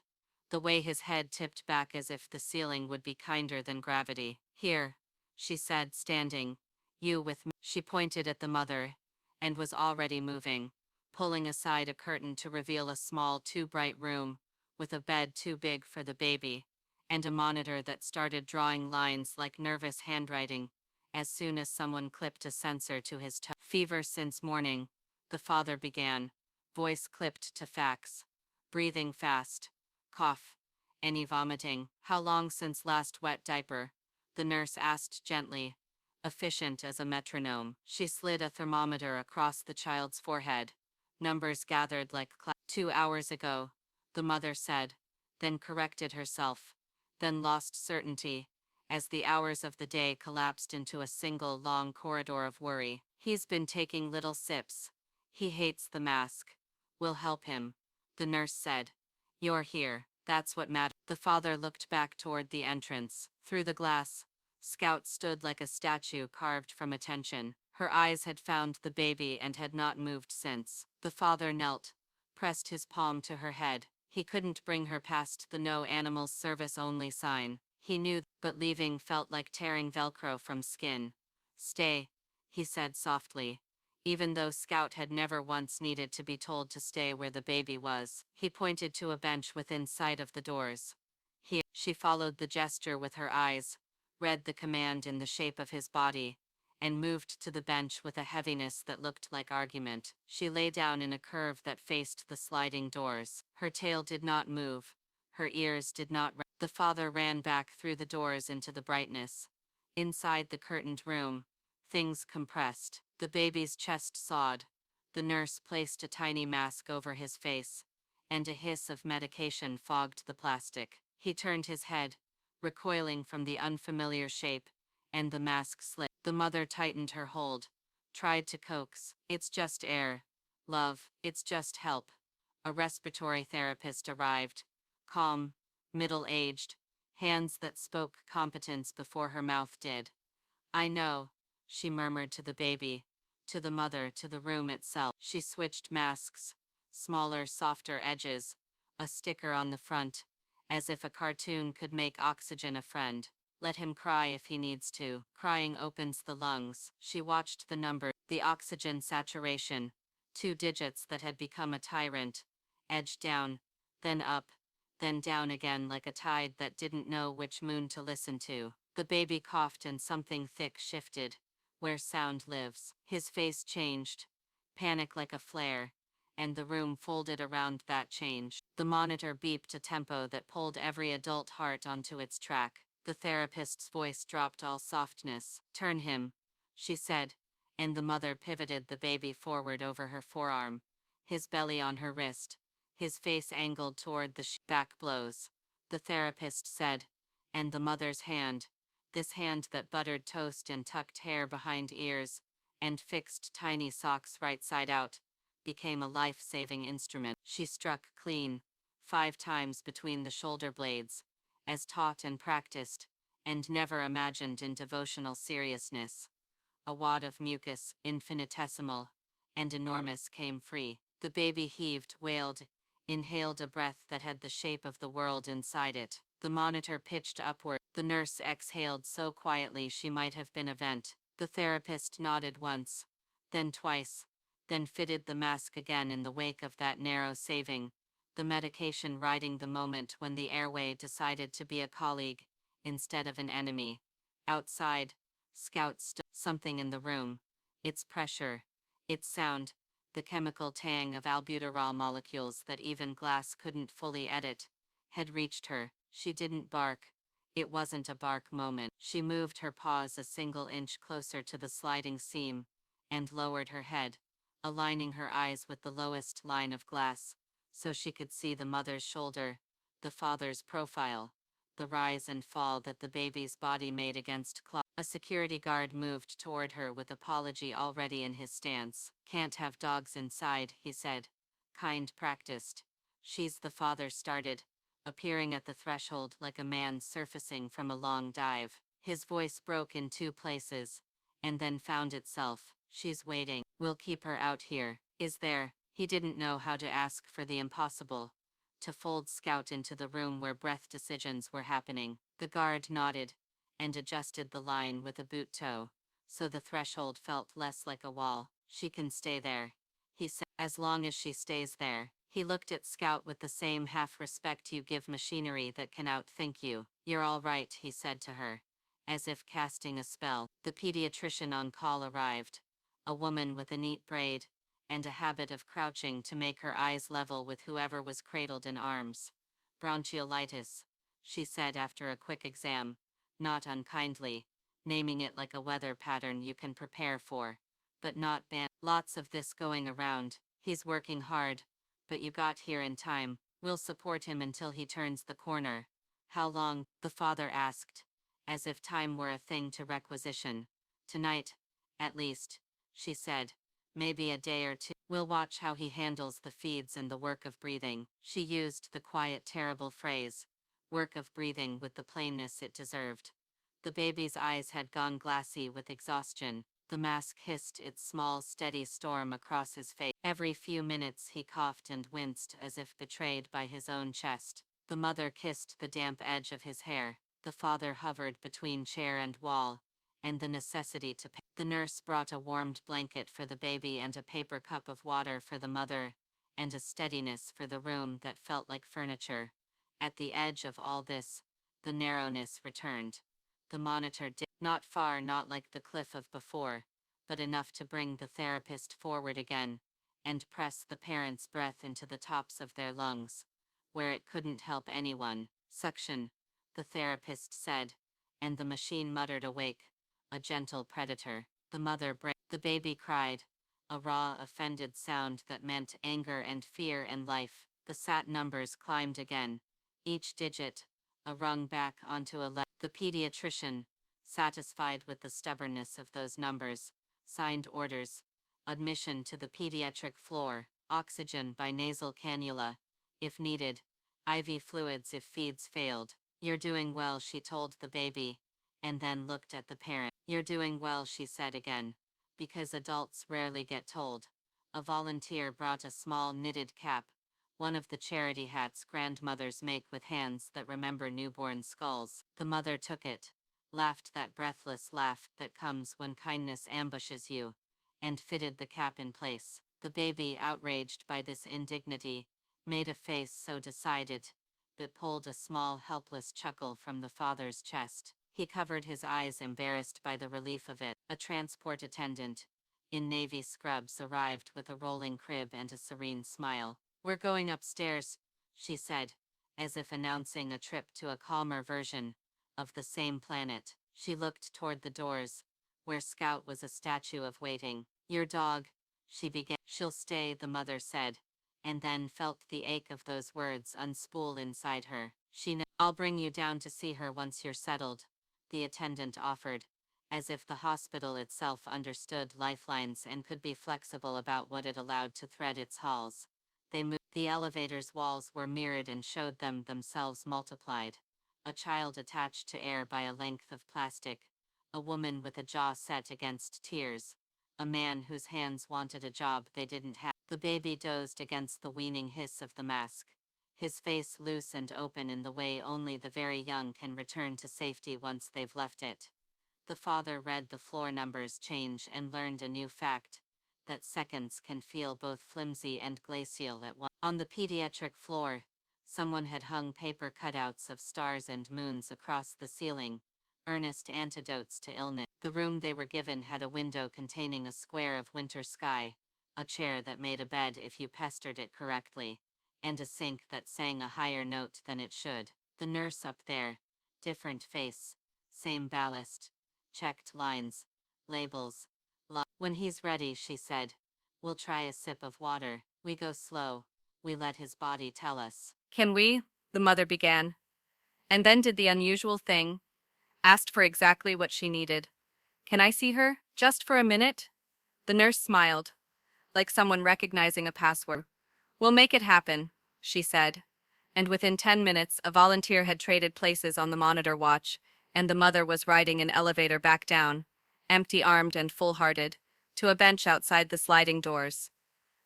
Speaker 2: the way his head tipped back as if the ceiling would be kinder than gravity. "Here," she said, standing. "You with me." She pointed at the mother, and was already moving, pulling aside a curtain to reveal a small, too-bright room, with a bed too big for the baby, and a monitor that started drawing lines like nervous handwriting, as soon as someone clipped a sensor to his toe. "Fever since morning," the father began, voice clipped to fax. "Breathing fast. Cough. Any vomiting?" "How long since last wet diaper?" the nurse asked gently, efficient as a metronome. She slid a thermometer across the child's forehead. Numbers gathered like 2 hours ago, the mother said, then corrected herself, then lost certainty, as the hours of the day collapsed into a single long corridor of worry. "He's been taking little sips. He hates the mask. We'll help him," the nurse said. "You're here. That's what matters." The father looked back toward the entrance. Through the glass, Scout stood like a statue carved from attention. Her eyes had found the baby and had not moved since. The father knelt, pressed his palm to her head. He couldn't bring her past the no animals service only sign. He knew, but leaving felt like tearing Velcro from skin. "Stay," he said softly, even though Scout had never once needed to be told to stay where the baby was. He pointed to a bench within sight of the doors. Here. She followed the gesture with her eyes, read the command in the shape of his body, and moved to the bench with a heaviness that looked like argument. She lay down in a curve that faced the sliding doors. Her tail did not move. Her ears did not. The father ran back through the doors into the brightness. Inside the curtained room, things compressed. The baby's chest sawed. The nurse placed a tiny mask over his face, and a hiss of medication fogged the plastic. He turned his head, recoiling from the unfamiliar shape, and the mask slipped. The mother tightened her hold, tried to coax. "It's just air. Love, it's just help." A respiratory therapist arrived, calm, middle-aged, hands that spoke competence before her mouth did. I know, she murmured to the baby, to the mother, to the room itself. She switched masks, smaller, softer edges, a sticker on the front, as if a cartoon could make oxygen a friend. Let him cry if he needs to. Crying opens the lungs. She watched the number, the oxygen saturation, 2 digits that had become a tyrant, edge down, then up, then down again like a tide that didn't know which moon to listen to. The baby coughed and something thick shifted, where sound lives. His face changed, panic like a flare, and the room folded around that change. The monitor beeped a tempo that pulled every adult heart onto its track. The therapist's voice dropped all softness. Turn him, she said, and the mother pivoted the baby forward over her forearm, his belly on her wrist, his face angled toward the back blows. The therapist said, and the mother's hand, this hand that buttered toast and tucked hair behind ears, and fixed tiny socks right side out, became a life-saving instrument. She struck clean, 5 times between the shoulder blades, as taught and practiced, and never imagined in devotional seriousness. A wad of mucus, infinitesimal and enormous, came free. The baby heaved, wailed, inhaled a breath that had the shape of the world inside it. The monitor pitched upward. The nurse exhaled so quietly she might have been a vent. The therapist nodded once, then twice, then fitted the mask again in the wake of that narrow saving, the medication riding the moment when the airway decided to be a colleague instead of an enemy. Outside, Scout stood. Something in the room, its pressure, its sound, the chemical tang of albuterol molecules that even glass couldn't fully edit, had reached her. She didn't bark. It wasn't a bark moment. She moved her paws a single inch closer to the sliding seam, and lowered her head, aligning her eyes with the lowest line of glass, so she could see the mother's shoulder, the father's profile, the rise and fall that the baby's body made against cloth. A security guard moved toward her with apology already in his stance. Can't have dogs inside, he said. Kind practiced. She's the father started, appearing at the threshold like a man surfacing from a long dive. His voice broke in 2 places, and then found itself. She's waiting. We'll keep her out here. Is there? He didn't know how to ask for the impossible. To fold Scout into the room where breath decisions were happening. The guard nodded, and adjusted the line with a boot toe, so the threshold felt less like a wall. She can stay there, he said, as long as she stays there. He looked at Scout with the same half-respect you give machinery that can outthink you. You're all right, he said to her, as if casting a spell. The pediatrician on call arrived, a woman with a neat braid, and a habit of crouching to make her eyes level with whoever was cradled in arms. Bronchiolitis, she said after a quick exam, not unkindly, naming it like a weather pattern you can prepare for, but not ban. Lots of this going around. He's working hard, but you got here in time. We'll support him until he turns the corner. How long? The father asked, as if time were a thing to requisition. Tonight, at least, she said. Maybe a day or 2. We'll watch how he handles the feeds and the work of breathing. She used the quiet, terrible phrase, work of breathing, with the plainness it deserved. The baby's eyes had gone glassy with exhaustion. The mask hissed its small, steady storm across his face. Every few minutes he coughed and winced as if betrayed by his own chest. The mother kissed the damp edge of his hair. The father hovered between chair and wall, and the necessity to pay. The nurse brought a warmed blanket for the baby and a paper cup of water for the mother, and a steadiness for the room that felt like furniture. At the edge of all this, the narrowness returned. The monitor did not far, not like the cliff of before, but enough to bring the therapist forward again, and press the parent's breath into the tops of their lungs, where it couldn't help anyone. Suction, the therapist said, and the machine muttered awake, a gentle predator. The mother the baby cried, a raw, offended sound that meant anger and fear and life. The SAT numbers climbed again, each digit a rung back onto a The pediatrician, satisfied with the stubbornness of those numbers, signed orders. Admission to the pediatric floor, oxygen by nasal cannula, if needed, IV fluids if feeds failed. You're doing well, she told the baby, and then looked at the parent. You're doing well, she said again, because adults rarely get told. A volunteer brought a small knitted cap, one of the charity hats grandmothers make with hands that remember newborn skulls. The mother took it, laughed that breathless laugh that comes when kindness ambushes you, and fitted the cap in place. The baby, outraged by this indignity, made a face so decided that pulled a small helpless chuckle from the father's chest. He covered his eyes, embarrassed by the relief of it. A transport attendant, in navy scrubs, arrived with a rolling crib and a serene smile. We're going upstairs, she said, as if announcing a trip to a calmer version of the same planet. She looked toward the doors, where Scout was a statue of waiting. Your dog, she began. She'll stay, the mother said, and then felt the ache of those words unspool inside her. I'll bring you down to see her once you're settled, the attendant offered, as if the hospital itself understood lifelines and could be flexible about what it allowed to thread its halls. They moved. The elevator's walls were mirrored and showed them themselves multiplied. A child attached to air by a length of plastic, a woman with a jaw set against tears, a man whose hands wanted a job they didn't have. The baby dozed against the weaning hiss of the mask, his face loose and open in the way only the very young can return to safety once they've left it. The father read the floor numbers change and learned a new fact, that seconds can feel both flimsy and glacial at once. On the pediatric floor, someone had hung paper cutouts of stars and moons across the ceiling, earnest antidotes to illness. The room they were given had a window containing a square of winter sky, a chair that made a bed if you pestered it correctly, and a sink that sang a higher note than it should. The nurse up there, different face, same ballast, checked lines, labels. When he's ready, she said, we'll try a sip of water. We go slow. We let his body tell us.
Speaker 1: Can we? The mother began, and then did the unusual thing, asked for exactly what she needed. Can I see her? Just for a minute? The nurse smiled, like someone recognizing a password. We'll make it happen, she said. And within 10 minutes, a volunteer had traded places on the monitor watch, and the mother was riding an elevator back down, empty-armed and full-hearted, to a bench outside the sliding doors.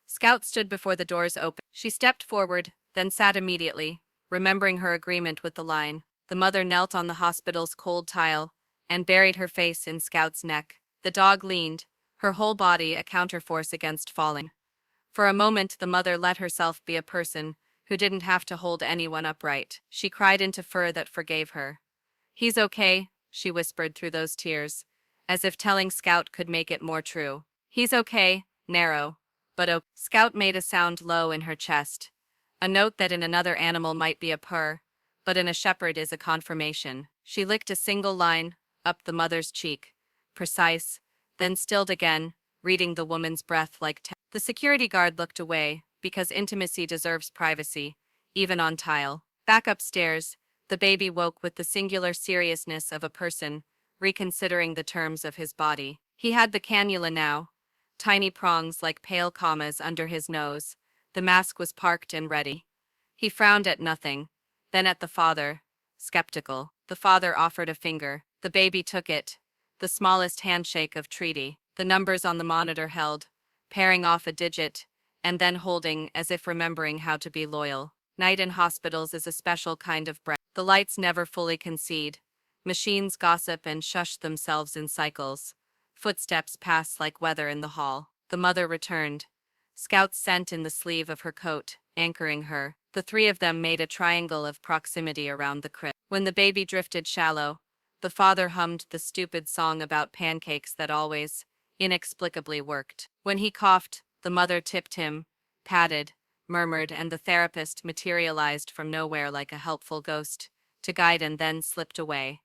Speaker 1: Scout stood before the doors open. She stepped forward, then sat immediately, remembering her agreement with the line. The mother knelt on the hospital's cold tile and buried her face in Scout's neck. The dog leaned, her whole body a counterforce against falling. For a moment, the mother let herself be a person who didn't have to hold anyone upright. She cried into fur that forgave her. He's okay, she whispered through those tears, as if telling Scout could make it more true. He's okay, narrow, but okay. Scout made a sound low in her chest, a note that in another animal might be a purr, but in a shepherd is a confirmation. She licked a single line up the mother's cheek, precise, then stilled again, reading the woman's breath like the security guard looked away, because intimacy deserves privacy, even on tile. Back upstairs, the baby woke with the singular seriousness of a person reconsidering the terms of his body. He had the cannula now, tiny prongs like pale commas under his nose. The mask was parked and ready. He frowned at nothing, then at the father, skeptical. The father offered a finger. The baby took it, the smallest handshake of treaty. The numbers on the monitor held, pairing off a digit, and then holding as if remembering how to be loyal. Night in hospitals is a special kind of breath. The lights never fully concede. Machines gossip and shush themselves in cycles. Footsteps pass like weather in the hall. The mother returned, Scout's scent in the sleeve of her coat, anchoring her. The three of them made a triangle of proximity around the crib. When the baby drifted shallow, the father hummed the stupid song about pancakes that always, inexplicably worked. When he coughed, the mother tipped him, patted, murmured, and the therapist materialized from nowhere like a helpful ghost, to guide and then slipped away.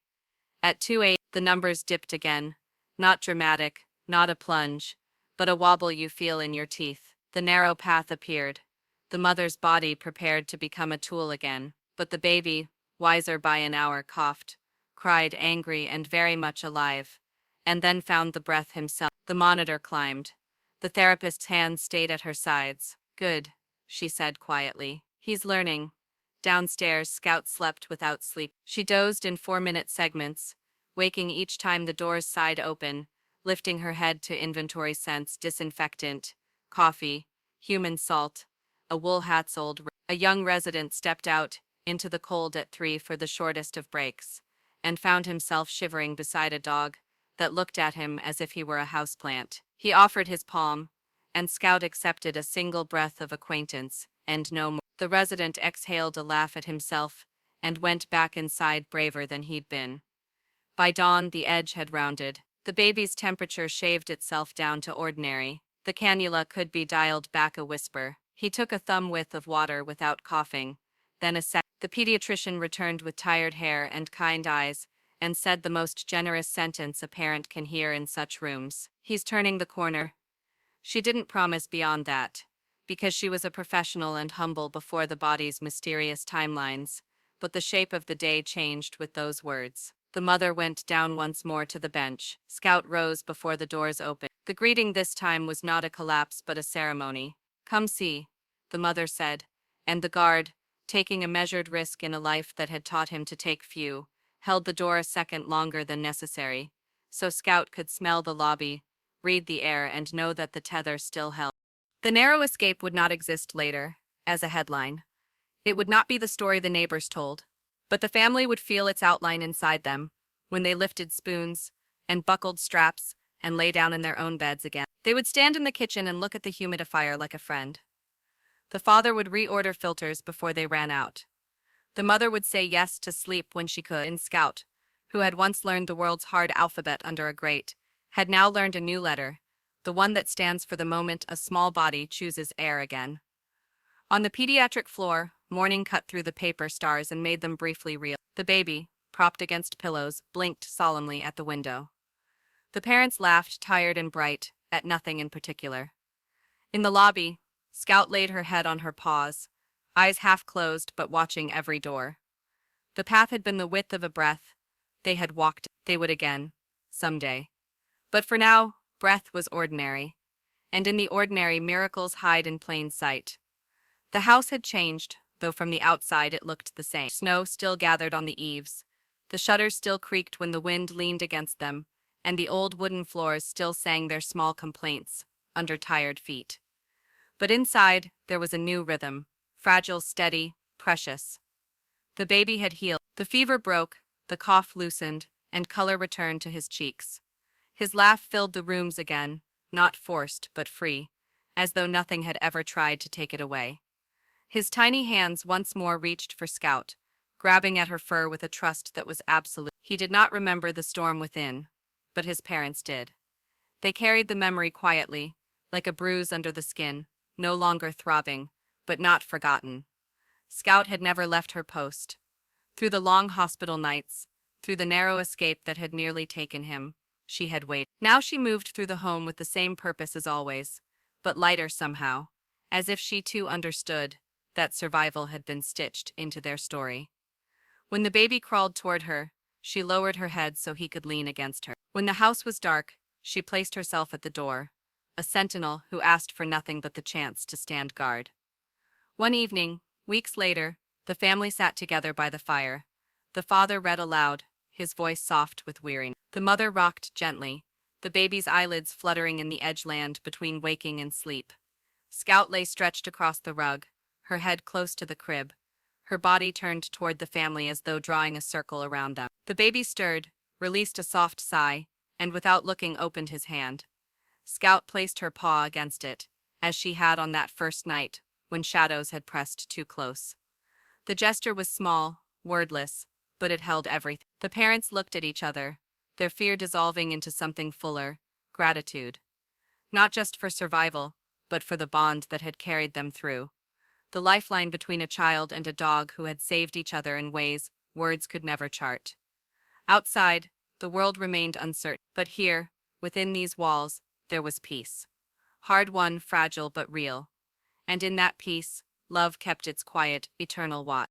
Speaker 1: At 2 a.m., the numbers dipped again. Not dramatic, not a plunge, but a wobble you feel in your teeth. The narrow path appeared. The mother's body prepared to become a tool again, but the baby, wiser by an hour, coughed, cried angry and very much alive, and then found the breath himself. The monitor climbed. The therapist's hands stayed at her sides. Good, she said quietly. He's learning. Downstairs, Scout slept without sleep. She dozed in 4-minute segments, waking each time the doors sighed open, lifting her head to inventory scents, disinfectant, coffee, human salt, a wool hat's old. A young resident stepped out into the cold at 3 for the shortest of breaks, and found himself shivering beside a dog that looked at him as if he were a houseplant. He offered his palm, and Scout accepted a single breath of acquaintance, and no more. The resident exhaled a laugh at himself and went back inside braver than he'd been. By dawn, the edge had rounded. The baby's temperature shaved itself down to ordinary. The cannula could be dialed back a whisper. He took a thumb width of water without coughing. Then a sec. The pediatrician returned with tired hair and kind eyes, and said the most generous sentence a parent can hear in such rooms. He's turning the corner. She didn't promise beyond that, because she was a professional and humble before the body's mysterious timelines, but the shape of the day changed with those words. The mother went down once more to the bench. Scout rose before the doors opened. The greeting this time was not a collapse but a ceremony. "Come see," the mother said, and the guard, taking a measured risk in a life that had taught him to take few, held the door a second longer than necessary, so Scout could smell the lobby, read the air, and know that the tether still held. The narrow escape would not exist later, as a headline. It would not be the story the neighbors told, but the family would feel its outline inside them when they lifted spoons and buckled straps and lay down in their own beds again. They would stand in the kitchen and look at the humidifier like a friend. The father would reorder filters before they ran out. The mother would say yes to sleep when she could. And Scout, who had once learned the world's hard alphabet under a grate, had now learned a new letter, the one that stands for the moment a small body chooses air again. On the pediatric floor, morning cut through the paper stars and made them briefly real. The baby, propped against pillows, blinked solemnly at the window. The parents laughed, tired and bright, at nothing in particular. In the lobby, Scout laid her head on her paws, eyes half closed but watching every door. The path had been the width of a breath. They had walked. They would again, someday. But for now, breath was ordinary. And in the ordinary, miracles hide in plain sight. The house had changed, though from the outside it looked the same. Snow still gathered on the eaves. The shutters still creaked when the wind leaned against them, and the old wooden floors still sang their small complaints under tired feet. But inside, there was a new rhythm, fragile, steady, precious. The baby had healed. The fever broke, the cough loosened, and color returned to his cheeks. His laugh filled the rooms again, not forced but free, as though nothing had ever tried to take it away. His tiny hands once more reached for Scout, grabbing at her fur with a trust that was absolute. He did not remember the storm within, but his parents did. They carried the memory quietly, like a bruise under the skin, no longer throbbing, but not forgotten. Scout had never left her post. Through the long hospital nights, through the narrow escape that had nearly taken him, she had waited. Now she moved through the home with the same purpose as always, but lighter somehow, as if she too understood that survival had been stitched into their story. When the baby crawled toward her, she lowered her head so he could lean against her. When the house was dark, she placed herself at the door, a sentinel who asked for nothing but the chance to stand guard. One evening, weeks later, the family sat together by the fire. The father read aloud, his voice soft with weariness. The mother rocked gently, the baby's eyelids fluttering in the edgeland between waking and sleep. Scout lay stretched across the rug, her head close to the crib, her body turned toward the family as though drawing a circle around them. The baby stirred, released a soft sigh, and without looking opened his hand. Scout placed her paw against it, as she had on that first night, when shadows had pressed too close. The gesture was small, wordless, but it held everything. The parents looked at each other, their fear dissolving into something fuller, gratitude. Not just for survival, but for the bond that had carried them through. The lifeline between a child and a dog who had saved each other in ways words could never chart. Outside, the world remained uncertain, but here, within these walls, there was peace. Hard-won, fragile but real. And in that peace, love kept its quiet, eternal watch.